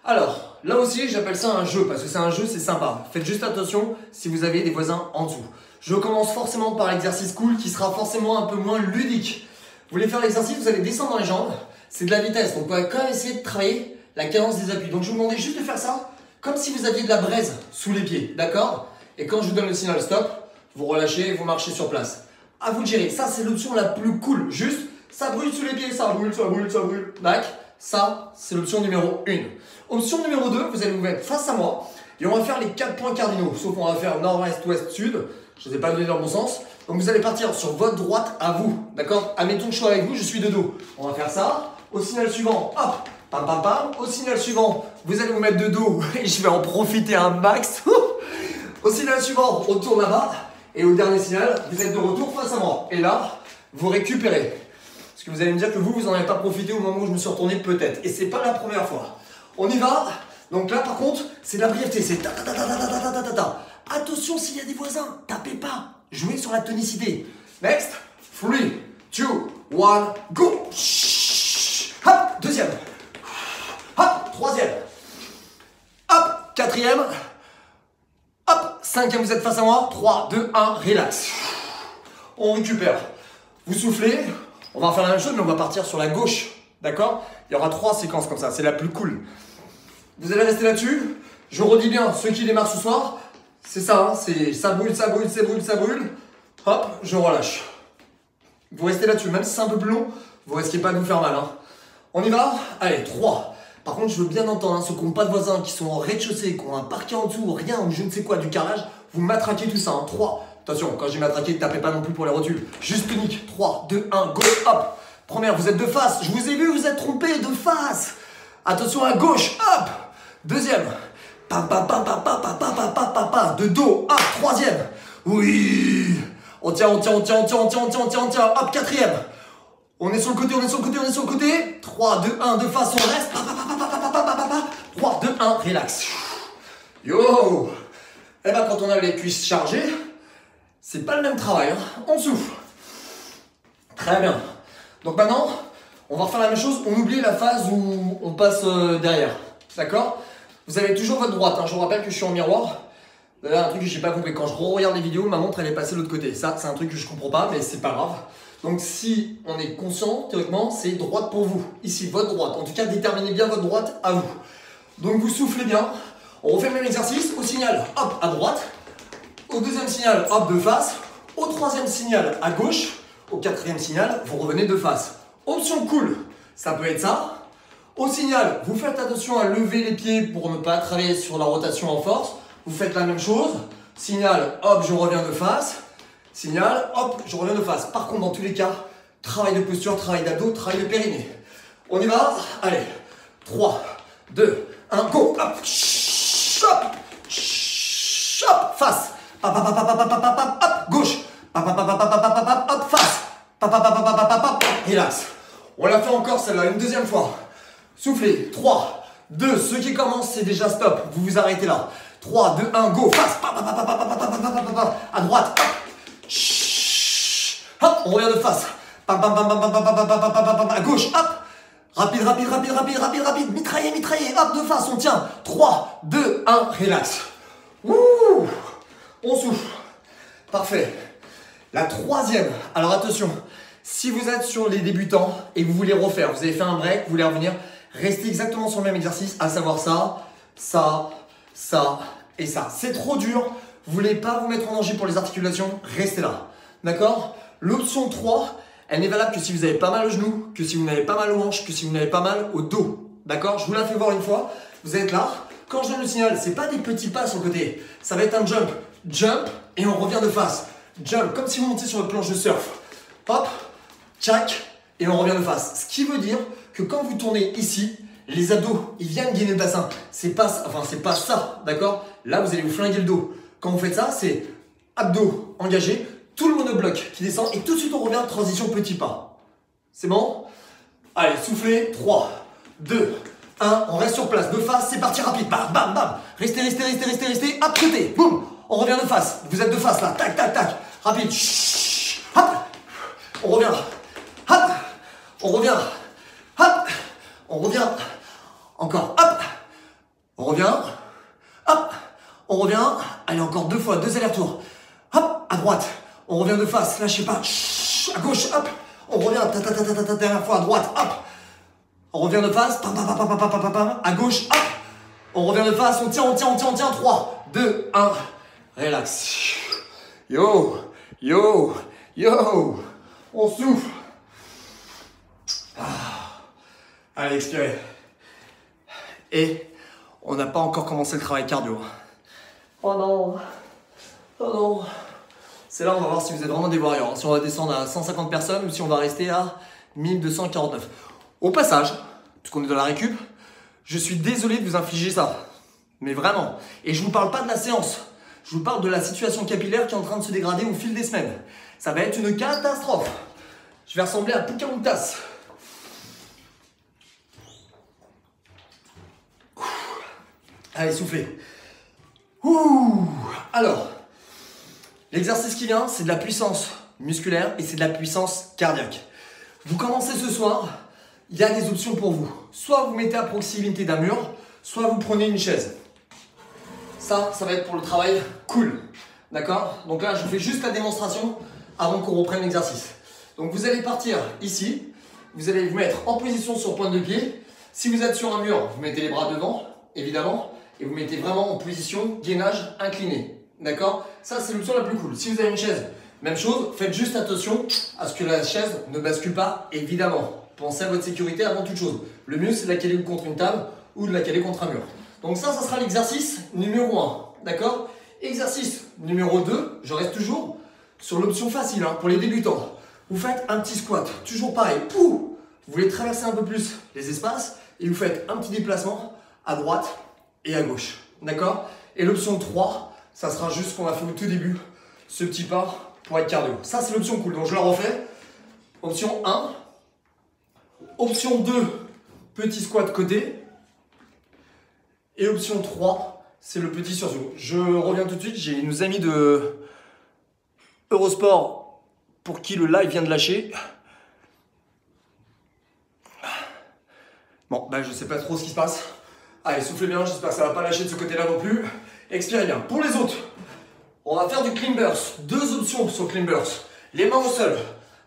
Speaker 1: Alors, là aussi, j'appelle ça un jeu. Parce que c'est un jeu, c'est sympa. Faites juste attention si vous avez des voisins en dessous. Je commence forcément par l'exercice cool qui sera forcément un peu moins ludique. Vous voulez faire l'exercice, vous allez descendre dans les jambes. C'est de la vitesse. Donc, on va quand même essayer de travailler la cadence des appuis. Donc, je vous demandais juste de faire ça comme si vous aviez de la braise sous les pieds. D'accord? Et quand je vous donne le signal stop, vous relâchez, vous marchez sur place. À vous de gérer. Ça, c'est l'option la plus cool. Juste, ça brûle sous les pieds, ça brûle, ça brûle, ça brûle. Bac. Ça, c'est l'option numéro 1. Option numéro 2, vous allez vous mettre face à moi. Et on va faire les 4 points cardinaux. Sauf qu'on va faire nord-est, ouest, sud. Je ne les ai pas donné dans le bon sens. Donc vous allez partir sur votre droite à vous. D'accord? Admettons que je sois avec vous, je suis de dos. On va faire ça. Au signal suivant, hop, pam pam pam. Au signal suivant, vous allez vous mettre de dos. Et je vais en profiter un max. Au signal suivant, on tourne là-bas. Et au dernier signal, vous êtes de retour face à moi. Et là, vous récupérez. Parce que vous allez me dire que vous n'en avez pas profité au moment où je me suis retourné peut-être. Et c'est pas la première fois. On y va. Donc là, par contre, c'est de la brièveté. C'est ta ta ta ta ta ta ta ta ta ta. Attention s'il y a des voisins, tapez pas. Jouez sur la tonicité. Next. 3, 2, 1, go. Hop, deuxième. Hop, troisième. Hop, quatrième. Hop, cinquième, vous êtes face à moi. 3, 2, 1, relax. On récupère. Vous soufflez. On va faire la même chose, mais on va partir sur la gauche. D'accord? Il y aura 3 séquences comme ça. C'est la plus cool. Vous allez rester là-dessus. Je redis bien, ceux qui démarrent ce soir, c'est ça. C'est ça brûle, ça brûle, ça brûle, ça brûle. Hop, je relâche. Vous restez là-dessus. Même si c'est un peu plus long, vous risquez pas de vous faire mal. On y va? Allez, 3. Par contre, je veux bien entendre ceux qui n'ont pas de voisins, qui sont en rez-de-chaussée, qui ont un parquet en dessous, rien, ou je ne sais quoi, du carrelage. Vous matraquez tout ça. 3. Attention, quand j'ai matraqué, ne tapez pas non plus pour les rotules. Juste unique. 3, 2, 1, go, hop. Première, vous êtes de face. Je vous ai vu, vous êtes trompé, de face. Attention à gauche, hop. Deuxième. Pam, pam, pam, pam, pam, pam, pam, pam, pam, pam. De dos, hop. Troisième. Oui. On tient, on tient, on tient, on tient, on tient, on tient, on tient, on tient. Hop, quatrième. On est sur le côté, on est sur le côté, on est sur le côté. 3, 2, 1, de face, on reste. 3, 2, 1, relax. Yo. Et ben quand on a les cuisses chargées, c'est pas le même travail, on souffle. Très bien. Donc maintenant, on va refaire la même chose. On oublie la phase où on passe derrière. D'accord? Vous avez toujours votre droite. Je vous rappelle que je suis en miroir. Là, un truc que j'ai pas compris. Quand je regarde les vidéos, ma montre elle est passée de l'autre côté. Ça, c'est un truc que je comprends pas, mais c'est pas grave. Donc si on est conscient, théoriquement, c'est droite pour vous. Ici, votre droite. En tout cas, déterminez bien votre droite à vous. Donc vous soufflez bien. On refait le même exercice. Au signal, hop, à droite. Au deuxième signal, hop, de face. Au troisième signal, à gauche. Au quatrième signal, vous revenez de face. Option cool, ça peut être ça. Au signal, vous faites attention à lever les pieds pour ne pas travailler sur la rotation en force. Vous faites la même chose. Signal, hop, je reviens de face. Signal, hop, je reviens de face. Par contre, dans tous les cas, travail de posture, travail d'abdos, travail de périnée. On y va? Allez, 3, 2, 1, go. Hop, hop, hop, face. Hop, hop, hop, hop, hop, hop, hop, hop, gauche. Hop, hop, hop, hop, hop, hop, hop, hop, face. Hop, hop, hop, hop, hop, hop, relax. On la fait encore celle-là, une deuxième fois. Soufflez. 3, 2, ceux qui commencent, c'est déjà stop. Vous vous arrêtez là. 3, 2, 1, go. Face. À droite. Hop, on revient de face. À gauche. Hop. Rapide, rapide, rapide, rapide, rapide, rapide. Mitraillez, mitraillez. Hop, de face, on tient. 3, 2, 1, relax. Ouh. On souffle. Parfait. La troisième. Alors attention. Si vous êtes sur les débutants et vous voulez refaire, vous avez fait un break, vous voulez revenir, restez exactement sur le même exercice, à savoir ça, ça, ça et ça. C'est trop dur, vous voulez pas vous mettre en danger pour les articulations, restez là. D'accord? L'option 3, elle n'est valable que si vous avez pas mal au genou, que si vous n'avez pas mal aux hanches, que si vous n'avez pas mal au dos. D'accord? Je vous la fais voir une fois, vous êtes là. Quand je donne le signal, c'est pas des petits pas sur le côté, ça va être un jump. Jump et on revient de face. Jump, comme si vous montiez sur une planche de surf. Hop. Tchac, et on revient de face. Ce qui veut dire que quand vous tournez ici, Les abdos, ils viennent gainer le bassin. C'est pas ça, d'accord? Là, vous allez vous flinguer le dos. Quand vous faites ça, c'est abdos engagés, tout le monobloc qui descend et tout de suite on revient, transition petit pas. C'est bon? Allez, soufflez, 3, 2, 1, on reste sur place, de face, c'est parti rapide, bam, bam, bam. Restez, hop, côté, boum, on revient de face, vous êtes de face là, tac, tac, tac, rapide, chut, hop, on revient, hop, on revient, hop, on revient, encore, hop, on revient, hop, on revient, allez encore 2 fois, 2 allers-retours, hop, à droite, on revient de face, lâchez pas, chut, à gauche, hop, on revient, dernière fois à droite, hop, on revient de face, pam, pam, pam, pam, pam, pam, pam, à gauche, hop, on revient de face, on tient, 3, 2, 1, relax, yo, yo, yo, on souffle, allez, expirez, et on n'a pas encore commencé le travail cardio. Oh non, oh non. C'est là on va voir si vous êtes vraiment des warriors, si on va descendre à 150 personnes ou si on va rester à 1249. Au passage, puisqu'on est dans la récup, je suis désolé de vous infliger ça. Mais vraiment. Et je ne vous parle pas de la séance. Je vous parle de la situation capillaire qui est en train de se dégrader au fil des semaines. Ça va être une catastrophe. Je vais ressembler à Pocahontas. Allez, soufflez. Ouh. Alors, l'exercice qui vient, c'est de la puissance musculaire et c'est de la puissance cardiaque. Vous commencez ce soir, il y a des options pour vous. Soit vous mettez à proximité d'un mur, soit vous prenez une chaise. Ça va être pour le travail cool. D'accord? Donc là, je fais juste la démonstration avant qu'on reprenne l'exercice. Donc vous allez partir ici, vous allez vous mettre en position sur pointe de pied. Si vous êtes sur un mur, vous mettez les bras devant, évidemment, et vous mettez vraiment en position gainage incliné. D'accord? Ça, c'est l'option la plus cool. Si vous avez une chaise, même chose, faites juste attention à ce que la chaise ne bascule pas, évidemment. Pensez à votre sécurité avant toute chose. Le mieux, c'est de la caler contre une table ou de la caler contre un mur. Donc ça sera l'exercice numéro 1. D'accord? Exercice numéro 2, je reste toujours sur l'option facile hein, pour les débutants. Vous faites un petit squat, toujours pareil. Pouh, vous voulez traverser un peu plus les espaces et vous faites un petit déplacement à droite et à gauche. D'accord? Et l'option 3, ça sera juste ce qu'on a fait au tout début, ce petit pas pour être cardio. Ça, c'est l'option cool. Donc, je la refais. Option 1. Option 2, petit squat côté. Et option 3, c'est le petit sursaut. Je reviens tout de suite. J'ai nos amis de Eurosport pour qui le live vient de lâcher. Bon, je ne sais pas trop ce qui se passe. Allez, soufflez bien. J'espère que ça ne va pas lâcher de ce côté-là non plus. Expirez bien. Pour les autres, on va faire du clean burst. 2 options sur clean burst. Les mains au sol.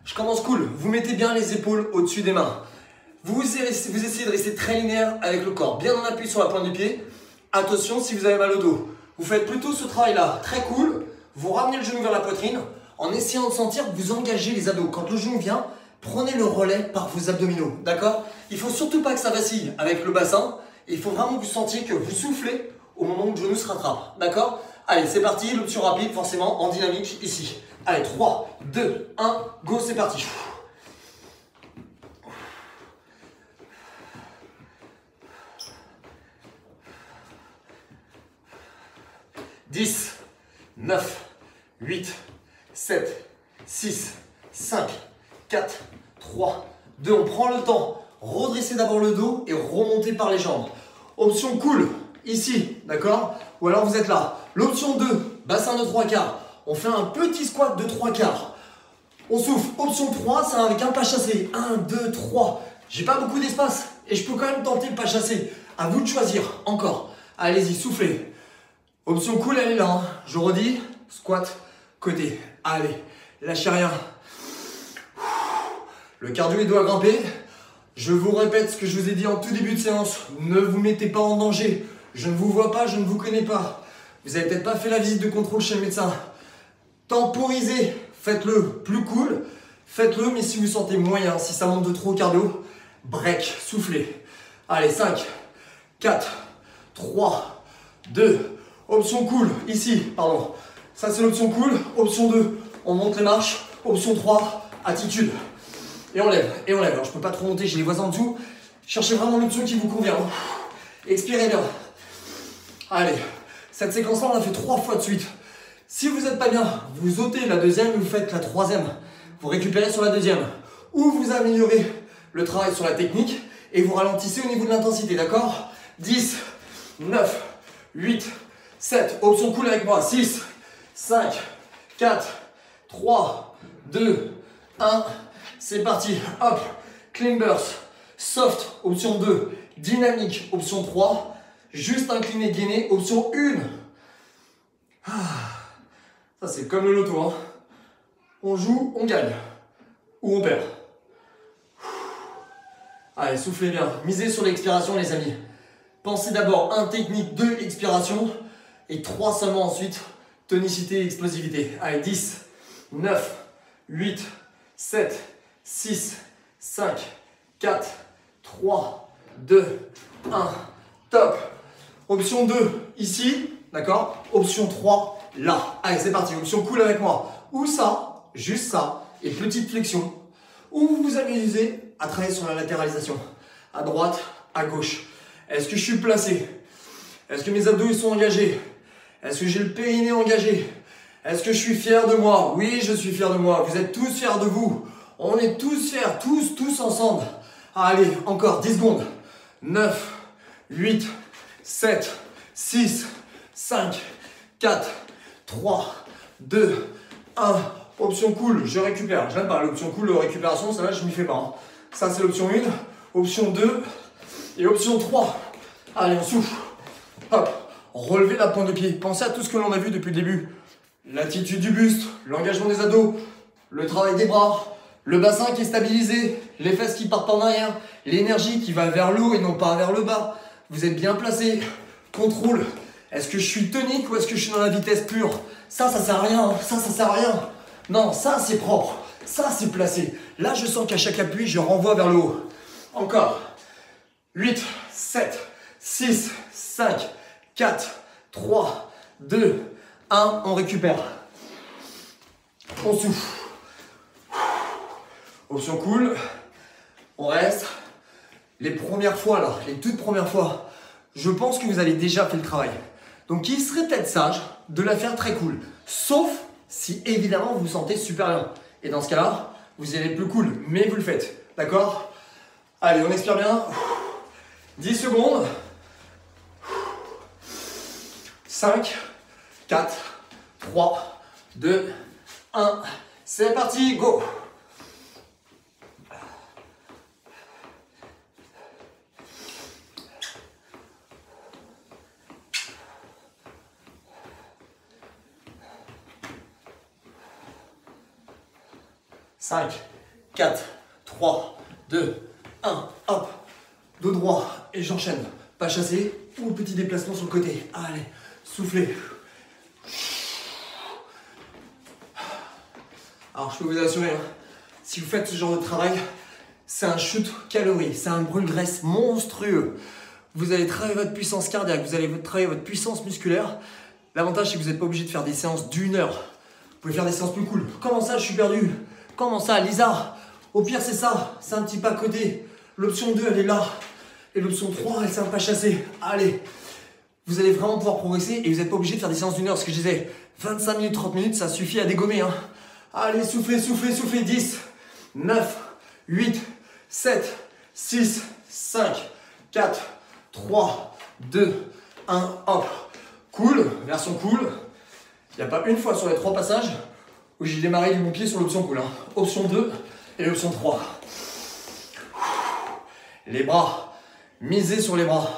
Speaker 1: Je commence cool. Vous mettez bien les épaules au-dessus des mains. Vous essayez de rester très linéaire avec le corps. Bien en appui sur la pointe du pied. Attention si vous avez mal au dos. Vous faites plutôt ce travail-là. Très cool. Vous ramenez le genou vers la poitrine en essayant de sentir que vous engagez les abdos. Quand le genou vient, prenez le relais par vos abdominaux. D'accord? Il ne faut surtout pas que ça vacille avec le bassin. Il faut vraiment que vous sentiez que vous soufflez au moment où le genou se rattrape. D'accord? Allez, c'est parti. L'option rapide, forcément, en dynamique ici. Allez, 3, 2, 1, go, c'est parti. 10, 9, 8, 7, 6, 5, 4, 3, 2. On prend le temps. Redressez d'abord le dos et remontez par les jambes. Option cool, ici, d'accord? Ou alors vous êtes là. L'option 2, bassin de 3/4. On fait un petit squat de 3/4. On souffle. Option 3, c'est avec un pas chassé. 1, 2, 3. J'ai pas beaucoup d'espace et je peux quand même tenter le pas chassé. À vous de choisir. Encore. Allez-y, soufflez. Option cool, elle est là. Hein. Je redis, squat, côté. Allez, lâchez rien. Le cardio, il doit grimper. Je vous répète ce que je vous ai dit en tout début de séance. Ne vous mettez pas en danger. Je ne vous vois pas, je ne vous connais pas. Vous n'avez peut-être pas fait la visite de contrôle chez le médecin. Temporisez. Faites-le plus cool. Faites-le, mais si vous sentez moyen, si ça monte de trop au cardio, break, soufflez. Allez, 5, 4, 3, 2. Option cool, ici, pardon. Ça, c'est l'option cool. Option 2, on monte les marches. Option 3, attitude. Et on lève, et on lève. Alors, je ne peux pas trop monter, j'ai les voisins en dessous. Cherchez vraiment l'option qui vous convient. Expirez bien. Allez, cette séquence-là, on l'a fait 3 fois de suite. Si vous n'êtes pas bien, vous ôtez la deuxième et vous faites la troisième. Vous récupérez sur la deuxième. Ou vous améliorez le travail sur la technique et vous ralentissez au niveau de l'intensité, d'accord? 10, 9, 8, 7. Option cool avec moi. 6, 5, 4, 3, 2, 1. C'est parti. Hop. Clean burst. Soft. Option 2. Dynamique. Option 3. Juste incliné, gainé. Option 1. Ça, c'est comme le loto. Hein. On joue, on gagne. Ou on perd. Allez, soufflez bien. Misez sur l'expiration, les amis. Pensez d'abord 1 technique, 2 expiration. Et 3 seulement ensuite. Tonicité et explosivité. Allez, 10, 9, 8, 7, 6, 5, 4, 3, 2, 1. Top. Option 2, ici. D'accord? Option 3, là. Allez, c'est parti. Option cool avec moi. Ou ça, juste ça. Et petite flexion. Ou vous vous amusez à travailler sur la latéralisation. À droite, à gauche. Est-ce que je suis placé? Est-ce que mes abdos ils sont engagés? Est-ce que j'ai le périnée engagé? Est-ce que je suis fier de moi? Oui, je suis fier de moi. Vous êtes tous fiers de vous. On est tous fiers, tous ensemble. Allez, encore 10 secondes. 9, 8, 7, 6, 5, 4, 3, 2, 1. Option cool, je récupère. J'aime pas l'option cool de récupération, celle-là je m'y fais pas. Hein. Ça c'est l'option 1, option 2 et option 3. Allez, on souffle. Hop, relevez la pointe de pied. Pensez à tout ce que l'on a vu depuis le début. L'attitude du buste, l'engagement des abdos, le travail des bras, le bassin qui est stabilisé, les fesses qui partent en arrière, l'énergie qui va vers le haut et non pas vers le bas. Vous êtes bien placé. Contrôle. Est-ce que je suis tonique ou est-ce que je suis dans la vitesse pure? Ça sert à rien. Ça sert à rien. Non, ça c'est propre. Ça c'est placé. Là, je sens qu'à chaque appui, je renvoie vers le haut. Encore. 8, 7, 6, 5, 4, 3, 2, 1. On récupère. On souffle. Option cool. On reste. Les premières fois, là, les toutes premières fois, je pense que vous avez déjà fait le travail. Donc, il serait peut-être sage de la faire très cool. Sauf si, évidemment, vous vous sentez super bien. Et dans ce cas-là, vous y allez plus cool. Mais vous le faites. D'accord? Allez, on expire bien. 10 secondes. 5, 4, 3, 2, 1. C'est parti, go! Cinq, 4, 3, 2, 1, hop, dos droit et j'enchaîne. Pas chassé ou petit déplacement sur le côté. Allez, soufflez. Alors je peux vous assurer, hein, si vous faites ce genre de travail, c'est un shoot calories, c'est un brûle-graisse monstrueux. Vous allez travailler votre puissance cardiaque, vous allez travailler votre puissance musculaire. L'avantage, c'est que vous n'êtes pas obligé de faire des séances d'1 heure. Vous pouvez faire des séances plus cool. Comment ça, je suis perdu? Comment ça, Lisa? Au pire, c'est ça. C'est un petit pas à côté. L'option 2, elle est là. Et l'option 3, elle s'est un pas chassée. Allez. Vous allez vraiment pouvoir progresser et vous n'êtes pas obligé de faire des séances d'1 heure. Ce que je disais, 25 minutes, 30 minutes, ça suffit à dégommer. Hein. Allez, soufflez, soufflez, soufflez. 10, 9, 8, 7, 6, 5, 4, 3, 2, 1. Hop. Cool. Version cool. Il n'y a pas une fois sur les 3 passages où j'ai démarré du bon pied sur l'option cool. Hein. Option 2 et l'option 3. Les bras. Misez sur les bras.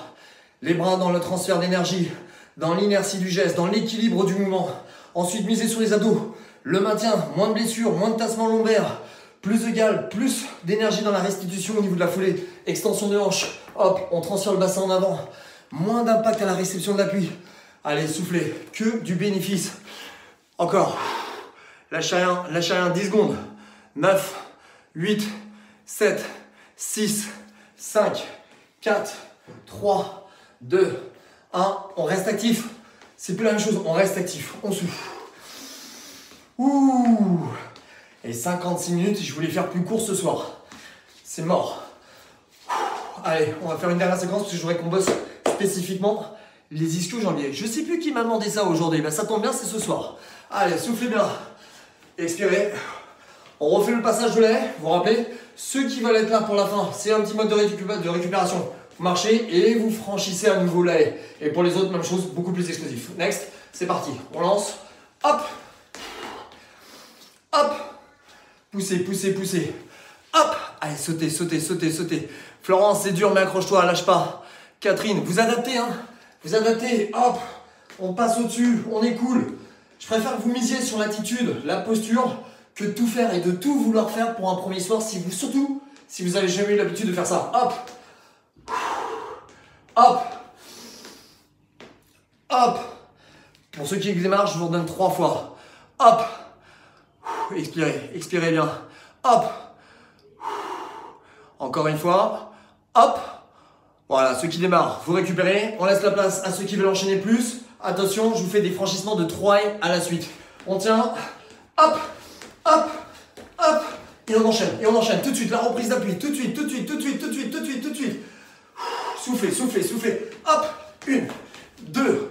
Speaker 1: Les bras dans le transfert d'énergie, dans l'inertie du geste, dans l'équilibre du mouvement. Ensuite, misez sur les abdos. Le maintien, moins de blessures, moins de tassement lombaire. Plus égal, plus d'énergie dans la restitution au niveau de la foulée. Extension de hanche. Hop, on transfère le bassin en avant. Moins d'impact à la réception de l'appui. Allez, soufflez. Que du bénéfice. Encore. Lâchez rien, 10 secondes. 9, 8, 7, 6, 5, 4, 3, 2, 1. On reste actif. C'est plus la même chose, on reste actif. On souffle. Ouh. Et 56 minutes, je voulais faire plus court ce soir. C'est mort. Allez, on va faire une dernière séquence parce que je voudrais qu'on bosse spécifiquement les ischio-jambiers. Je sais plus qui m'a demandé ça aujourd'hui. Ben, ça tombe bien, c'est ce soir. Allez, soufflez bien. Expirez. On refait le passage de lait. Vous vous rappelez, ceux qui veulent être là pour la fin, c'est un petit mode de récupération. Vous marchez et vous franchissez à nouveau la haie. Et pour les autres, même chose, beaucoup plus explosif. Next, c'est parti. On lance. Hop. Hop. Poussez, poussez, poussez. Hop. Allez, sautez, sautez, sautez, sautez. Florence, c'est dur, mais accroche-toi, lâche pas. Catherine, vous adaptez, hein. Vous adaptez. Hop. On passe au-dessus. On est cool. Je préfère que vous misiez sur l'attitude, la posture, que de tout faire et de tout vouloir faire pour un premier soir, surtout si vous n'avez jamais eu l'habitude de faire ça. Hop. Hop. Hop. Pour ceux qui démarrent, je vous redonne 3 fois. Hop. Expirez, expirez bien. Hop. Encore une fois. Hop. Voilà, ceux qui démarrent, vous récupérez. On laisse la place à ceux qui veulent enchaîner plus. Attention, je vous fais des franchissements de 3 à la suite. On tient. Hop. Hop. Hop. Et on enchaîne. Et on enchaîne. Tout de suite, la reprise d'appui. Tout de suite, tout de suite, tout de suite, tout de suite, tout de suite, tout de suite. Soufflez, soufflez, soufflez. Hop. 1, 2,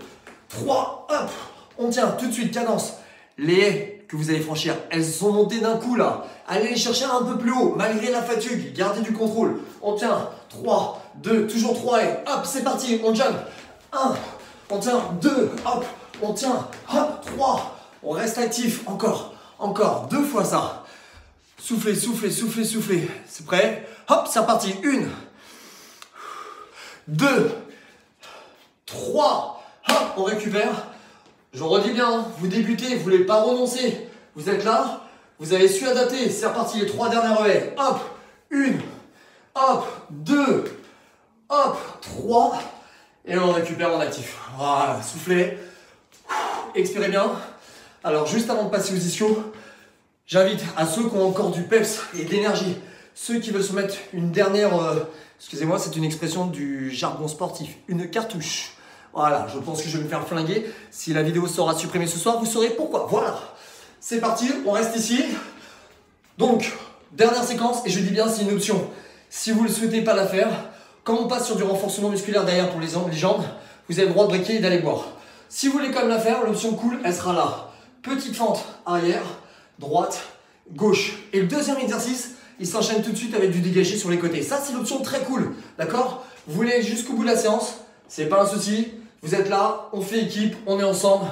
Speaker 1: 3. Hop. On tient. Tout de suite, cadence. Les haies que vous allez franchir, elles sont montées d'un coup là. Allez les chercher un peu plus haut, malgré la fatigue. Gardez du contrôle. On tient. 3, 2, toujours 3 haies. Hop, c'est parti. On jump. 1. On tient. 2. Hop. On tient. Hop. 3. On reste actif. Encore. Encore. 2 fois ça. Soufflez, soufflez, soufflez, soufflez. C'est prêt? Hop, c'est reparti. 1. 2. 3. Hop, on récupère. Je redis bien, vous débutez, vous ne voulez pas renoncer. Vous êtes là, vous avez su adapter. C'est reparti, les 3 dernières haies. Hop, 1. Hop, 2. Hop, 3. Et on récupère en actif. Voilà, soufflez. Expirez bien. Alors, juste avant de passer aux ischios, j'invite à ceux qui ont encore du peps et de l'énergie, ceux qui veulent se mettre une dernière, excusez-moi, c'est une expression du jargon sportif, une cartouche. Voilà, je pense que je vais me faire flinguer. Si la vidéo sera supprimée ce soir, vous saurez pourquoi. Voilà, c'est parti, on reste ici. Donc, dernière séquence, et je dis bien, c'est une option. Si vous ne souhaitez pas la faire, quand on passe sur du renforcement musculaire derrière pour les jambes, vous avez le droit de breaker et d'aller boire. Si vous voulez quand même la faire, l'option cool, elle sera là. Petite fente arrière, droite, gauche. Et le deuxième exercice, il s'enchaîne tout de suite avec du dégagé sur les côtés. Ça, c'est l'option très cool, d'accord? Vous voulez aller jusqu'au bout de la séance, c'est pas un souci. Vous êtes là, on fait équipe, on est ensemble,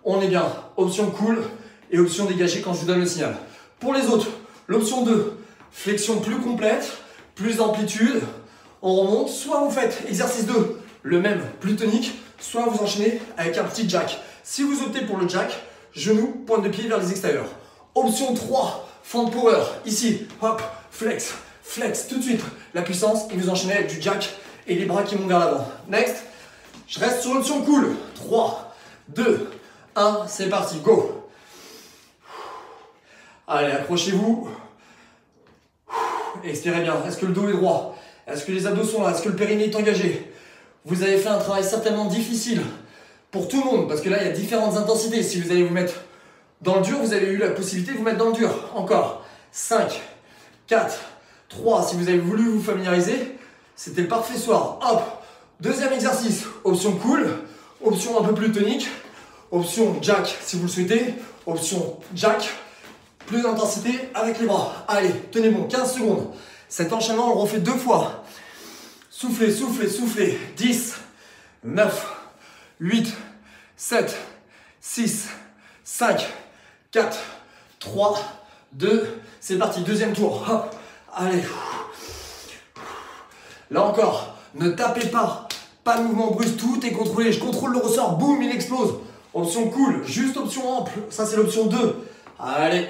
Speaker 1: on est bien. Option cool et option dégagée quand je vous donne le signal. Pour les autres, l'option 2, flexion plus complète, plus d'amplitude. On remonte, soit vous faites exercice 2, le même, plus tonique, soit vous enchaînez avec un petit jack. Si vous optez pour le jack, genou, pointe de pied vers les extérieurs. Option 3, fente power, ici, hop, flex, flex, tout de suite. La puissance et vous enchaînez avec du jack et les bras qui montent vers l'avant. Next, je reste sur l'option cool. 3, 2, 1, c'est parti, go. Allez, accrochez-vous. Expirez bien. Est-ce que le dos est droit? Est-ce que les abdos sont là? Est-ce que le périnée est engagé? Vous avez fait un travail certainement difficile pour tout le monde, parce que là, il y a différentes intensités. Si vous allez vous mettre dans le dur, vous avez eu la possibilité de vous mettre dans le dur. Encore. 5, 4, 3. Si vous avez voulu vous familiariser, c'était le parfait soir. Hop. Deuxième exercice. Option cool. Option un peu plus tonique. Option jack si vous le souhaitez. Option jack. Plus d'intensité avec les bras. Allez, tenez bon. 15 secondes. Cet enchaînement, on le refait 2 fois. Soufflez, soufflez, soufflez. 10, 9, 8, 7, 6, 5, 4, 3, 2. C'est parti. Deuxième tour. Hop. Allez. Là encore, ne tapez pas. Pas de mouvement brusque. Tout est contrôlé. Je contrôle le ressort. Boum, il explose. Option cool. Juste option ample. Ça, c'est l'option 2. Allez.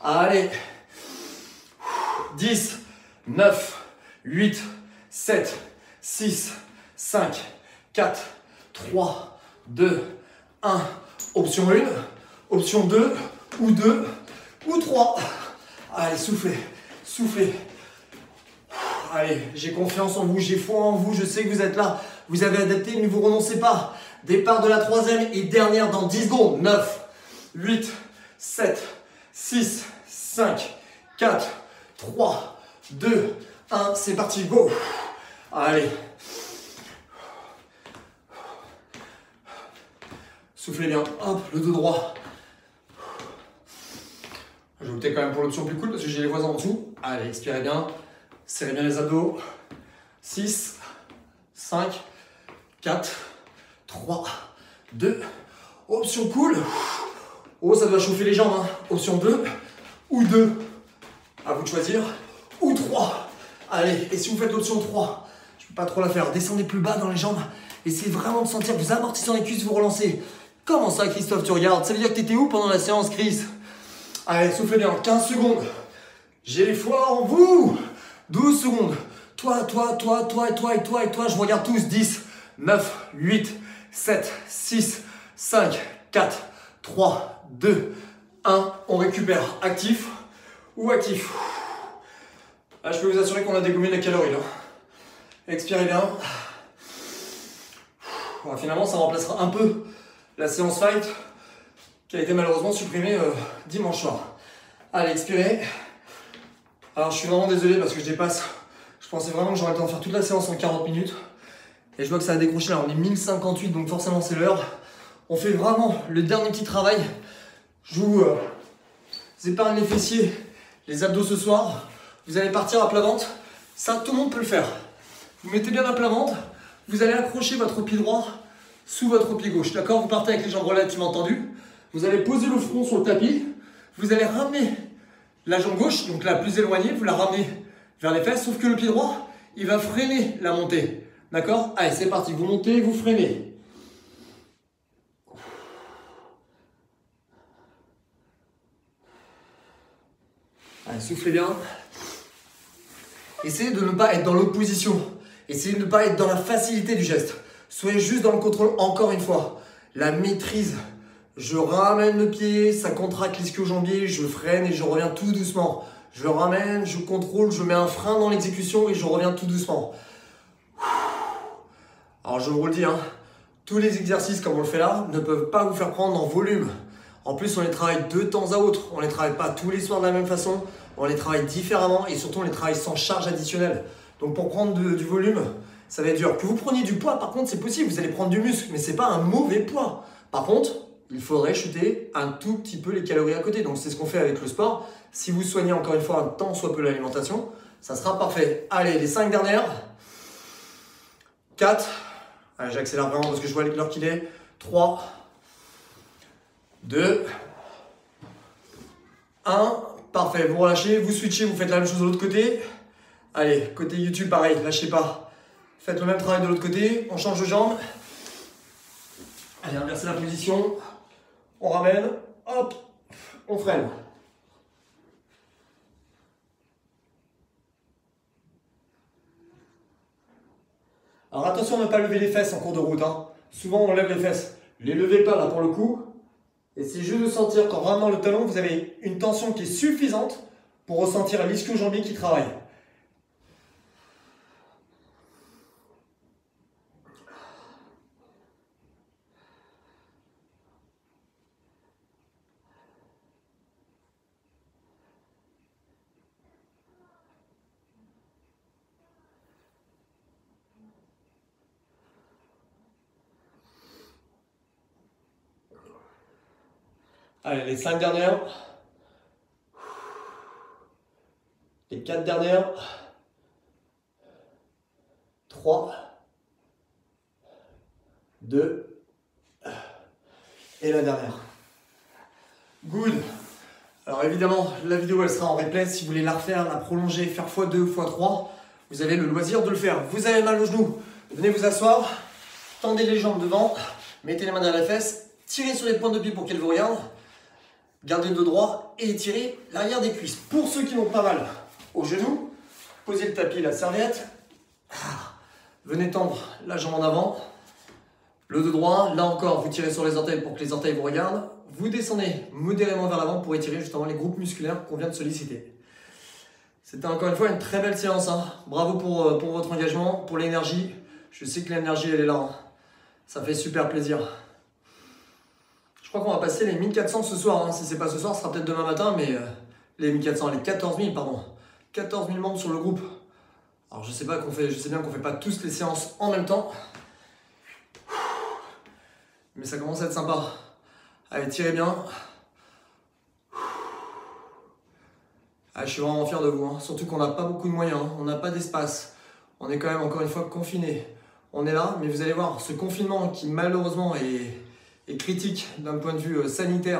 Speaker 1: Allez. 10, 9, 8, 7, 6, 5, 4, 3, 2, 1. Option 1, option 2, ou 2, ou 3. Allez, soufflez, soufflez. Allez, j'ai confiance en vous, j'ai foi en vous, je sais que vous êtes là. Vous avez adapté, ne vous renoncez pas. Départ de la troisième et dernière dans 10 secondes. 9, 8, 7, 6, 5, 4, 3, 2, 1. C'est parti, go. Allez. Soufflez bien. Hop, le dos droit. Je vais opter quand même pour l'option plus cool parce que j'ai les voisins en dessous. Allez, expirez bien. Serrez bien les abdos. 6, 5, 4, 3, 2. Option cool. Oh, ça doit chauffer les jambes. Hein. Option 2 ou 2. À vous de choisir. Ou 3. Allez, et si vous faites l'option 3, je ne peux pas trop la faire. Descendez plus bas dans les jambes. Essayez vraiment de sentir que vous amortissez dans les cuisses, vous relancez. Comment ça, Christophe, tu regardes? Ça veut dire que tu étais où pendant la séance, Chris? Allez, soufflez bien. 15 secondes. J'ai foi en vous. 12 secondes. Toi, et toi. Je vous regarde tous. 10, 9, 8, 7, 6, 5, 4, 3, 2, 1. On récupère. Actif ou actif. Là, je peux vous assurer qu'on a dégommé les calories. Là. Expirez bien. Finalement, ça remplacera un peu la séance fight qui a été malheureusement supprimée dimanche soir. Allez, expirez. Alors, je suis vraiment désolé parce que je dépasse. Je pensais vraiment que j'aurais le temps de faire toute la séance en 40 minutes. Et je vois que ça a décroché là. On est 1058, donc forcément, c'est l'heure. On fait vraiment le dernier petit travail. Je vous épargne les fessiers, les abdos ce soir. Vous allez partir à plat ventre. Ça, tout le monde peut le faire. Vous mettez bien à plat ventre. Vous allez accrocher votre pied droit sous votre pied gauche. D'accord? Vous partez avec les jambes relativement tendues. Vous allez poser le front sur le tapis. Vous allez ramener la jambe gauche, donc la plus éloignée, vous la ramenez vers les fesses, sauf que le pied droit, il va freiner la montée. D'accord? Allez, c'est parti. Vous montez, vous freinez. Allez, soufflez bien. Essayez de ne pas être dans l'opposition. Essayez de ne pas être dans la facilité du geste. Soyez juste dans le contrôle, encore une fois. La maîtrise. Je ramène le pied, ça contracte l'ischio-jambier, je freine et je reviens tout doucement. Je ramène, je contrôle, je mets un frein dans l'exécution et je reviens tout doucement. Alors je vous le dis, hein, tous les exercices comme on le fait là ne peuvent pas vous faire prendre en volume. En plus, on les travaille de temps à autre. On ne les travaille pas tous les soirs de la même façon. On les travaille différemment et surtout on les travaille sans charge additionnelle. Donc pour prendre du volume, ça va être dur. Que vous preniez du poids, par contre, c'est possible. Vous allez prendre du muscle, mais ce n'est pas un mauvais poids. Par contre, il faudrait chuter un tout petit peu les calories à côté. Donc c'est ce qu'on fait avec le sport. Si vous soignez encore une fois un tant soit peu l'alimentation, ça sera parfait. Allez, les 5 dernières. 4. Allez, j'accélère vraiment parce que je vois l'heure qu'il est. 3. 2. 1. Parfait, vous relâchez, vous switchez, vous faites la même chose de l'autre côté. Allez, côté YouTube, pareil, lâchez pas. Faites le même travail de l'autre côté. On change de jambe. Allez, inversez la position. On ramène, hop, on freine. Alors attention à ne pas lever les fesses en cours de route. Hein. Souvent on lève les fesses. Les levez pas là pour le coup. Et c'est juste de sentir qu'en ramenant le talon, vous avez une tension qui est suffisante pour ressentir l'ischio-jambier qui travaille. Allez, les 5 dernières. Les 4 dernières. 3. 2. Et la dernière. Good. Alors évidemment, la vidéo elle sera en replay. Si vous voulez la refaire, la prolonger, faire x2, x3, vous avez le loisir de le faire. Vous avez mal au genou, venez vous asseoir. Tendez les jambes devant. Mettez les mains derrière les fesses. Tirez sur les pointes de pied pour qu'elles vous regardent. Gardez le dos droit et étirez l'arrière des cuisses. Pour ceux qui n'ont pas mal au genou, posez le tapis, la serviette. Venez tendre la jambe en avant. Le dos droit, là encore, vous tirez sur les orteils pour que les orteils vous regardent. Vous descendez modérément vers l'avant pour étirer justement les groupes musculaires qu'on vient de solliciter. C'était encore une fois une très belle séance. Hein. Bravo pour votre engagement, pour l'énergie. Je sais que l'énergie, elle est là. Hein. Ça fait super plaisir. Je crois qu'on va passer les 1400 ce soir. Hein. Si ce n'est pas ce soir, ce sera peut-être demain matin, mais les 1400, les 14 000, pardon. 14 000 membres sur le groupe. Alors je sais bien qu'on fait pas tous les séances en même temps. Mais ça commence à être sympa. Allez, tirez bien. Allez, je suis vraiment fier de vous, hein. Surtout qu'on n'a pas beaucoup de moyens, hein. On n'a pas d'espace. On est quand même encore une fois confinés. On est là, mais vous allez voir, ce confinement qui malheureusement est critique d'un point de vue sanitaire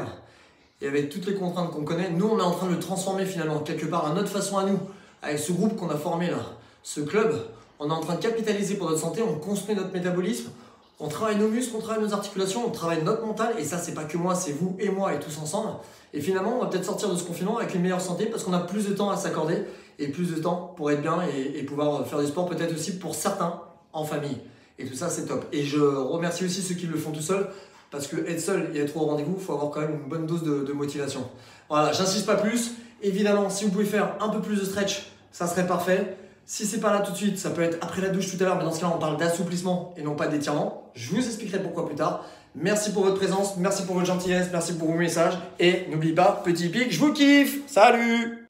Speaker 1: et avec toutes les contraintes qu'on connaît, nous on est en train de le transformer finalement quelque part à notre façon à nous, avec ce groupe qu'on a formé là, ce club. On est en train de capitaliser pour notre santé, on construit notre métabolisme, on travaille nos muscles, on travaille nos articulations, on travaille notre mental, et ça c'est pas que moi, c'est vous et moi et tous ensemble. Et finalement on va peut-être sortir de ce confinement avec une meilleure santé parce qu'on a plus de temps à s'accorder et plus de temps pour être bien et pouvoir faire du sport peut-être aussi pour certains en famille. Et tout ça c'est top. Et je remercie aussi ceux qui le font tout seuls parce que être seul et être au rendez-vous, il faut avoir quand même une bonne dose de motivation. Voilà, j'insiste pas plus. Évidemment, si vous pouvez faire un peu plus de stretch, ça serait parfait. Si c'est pas là tout de suite, ça peut être après la douche tout à l'heure, mais dans ce cas-là, on parle d'assouplissement et non pas d'étirement. Je vous expliquerai pourquoi plus tard. Merci pour votre présence, merci pour votre gentillesse, merci pour vos messages. Et n'oubliez pas, petit pic, je vous kiffe. Salut!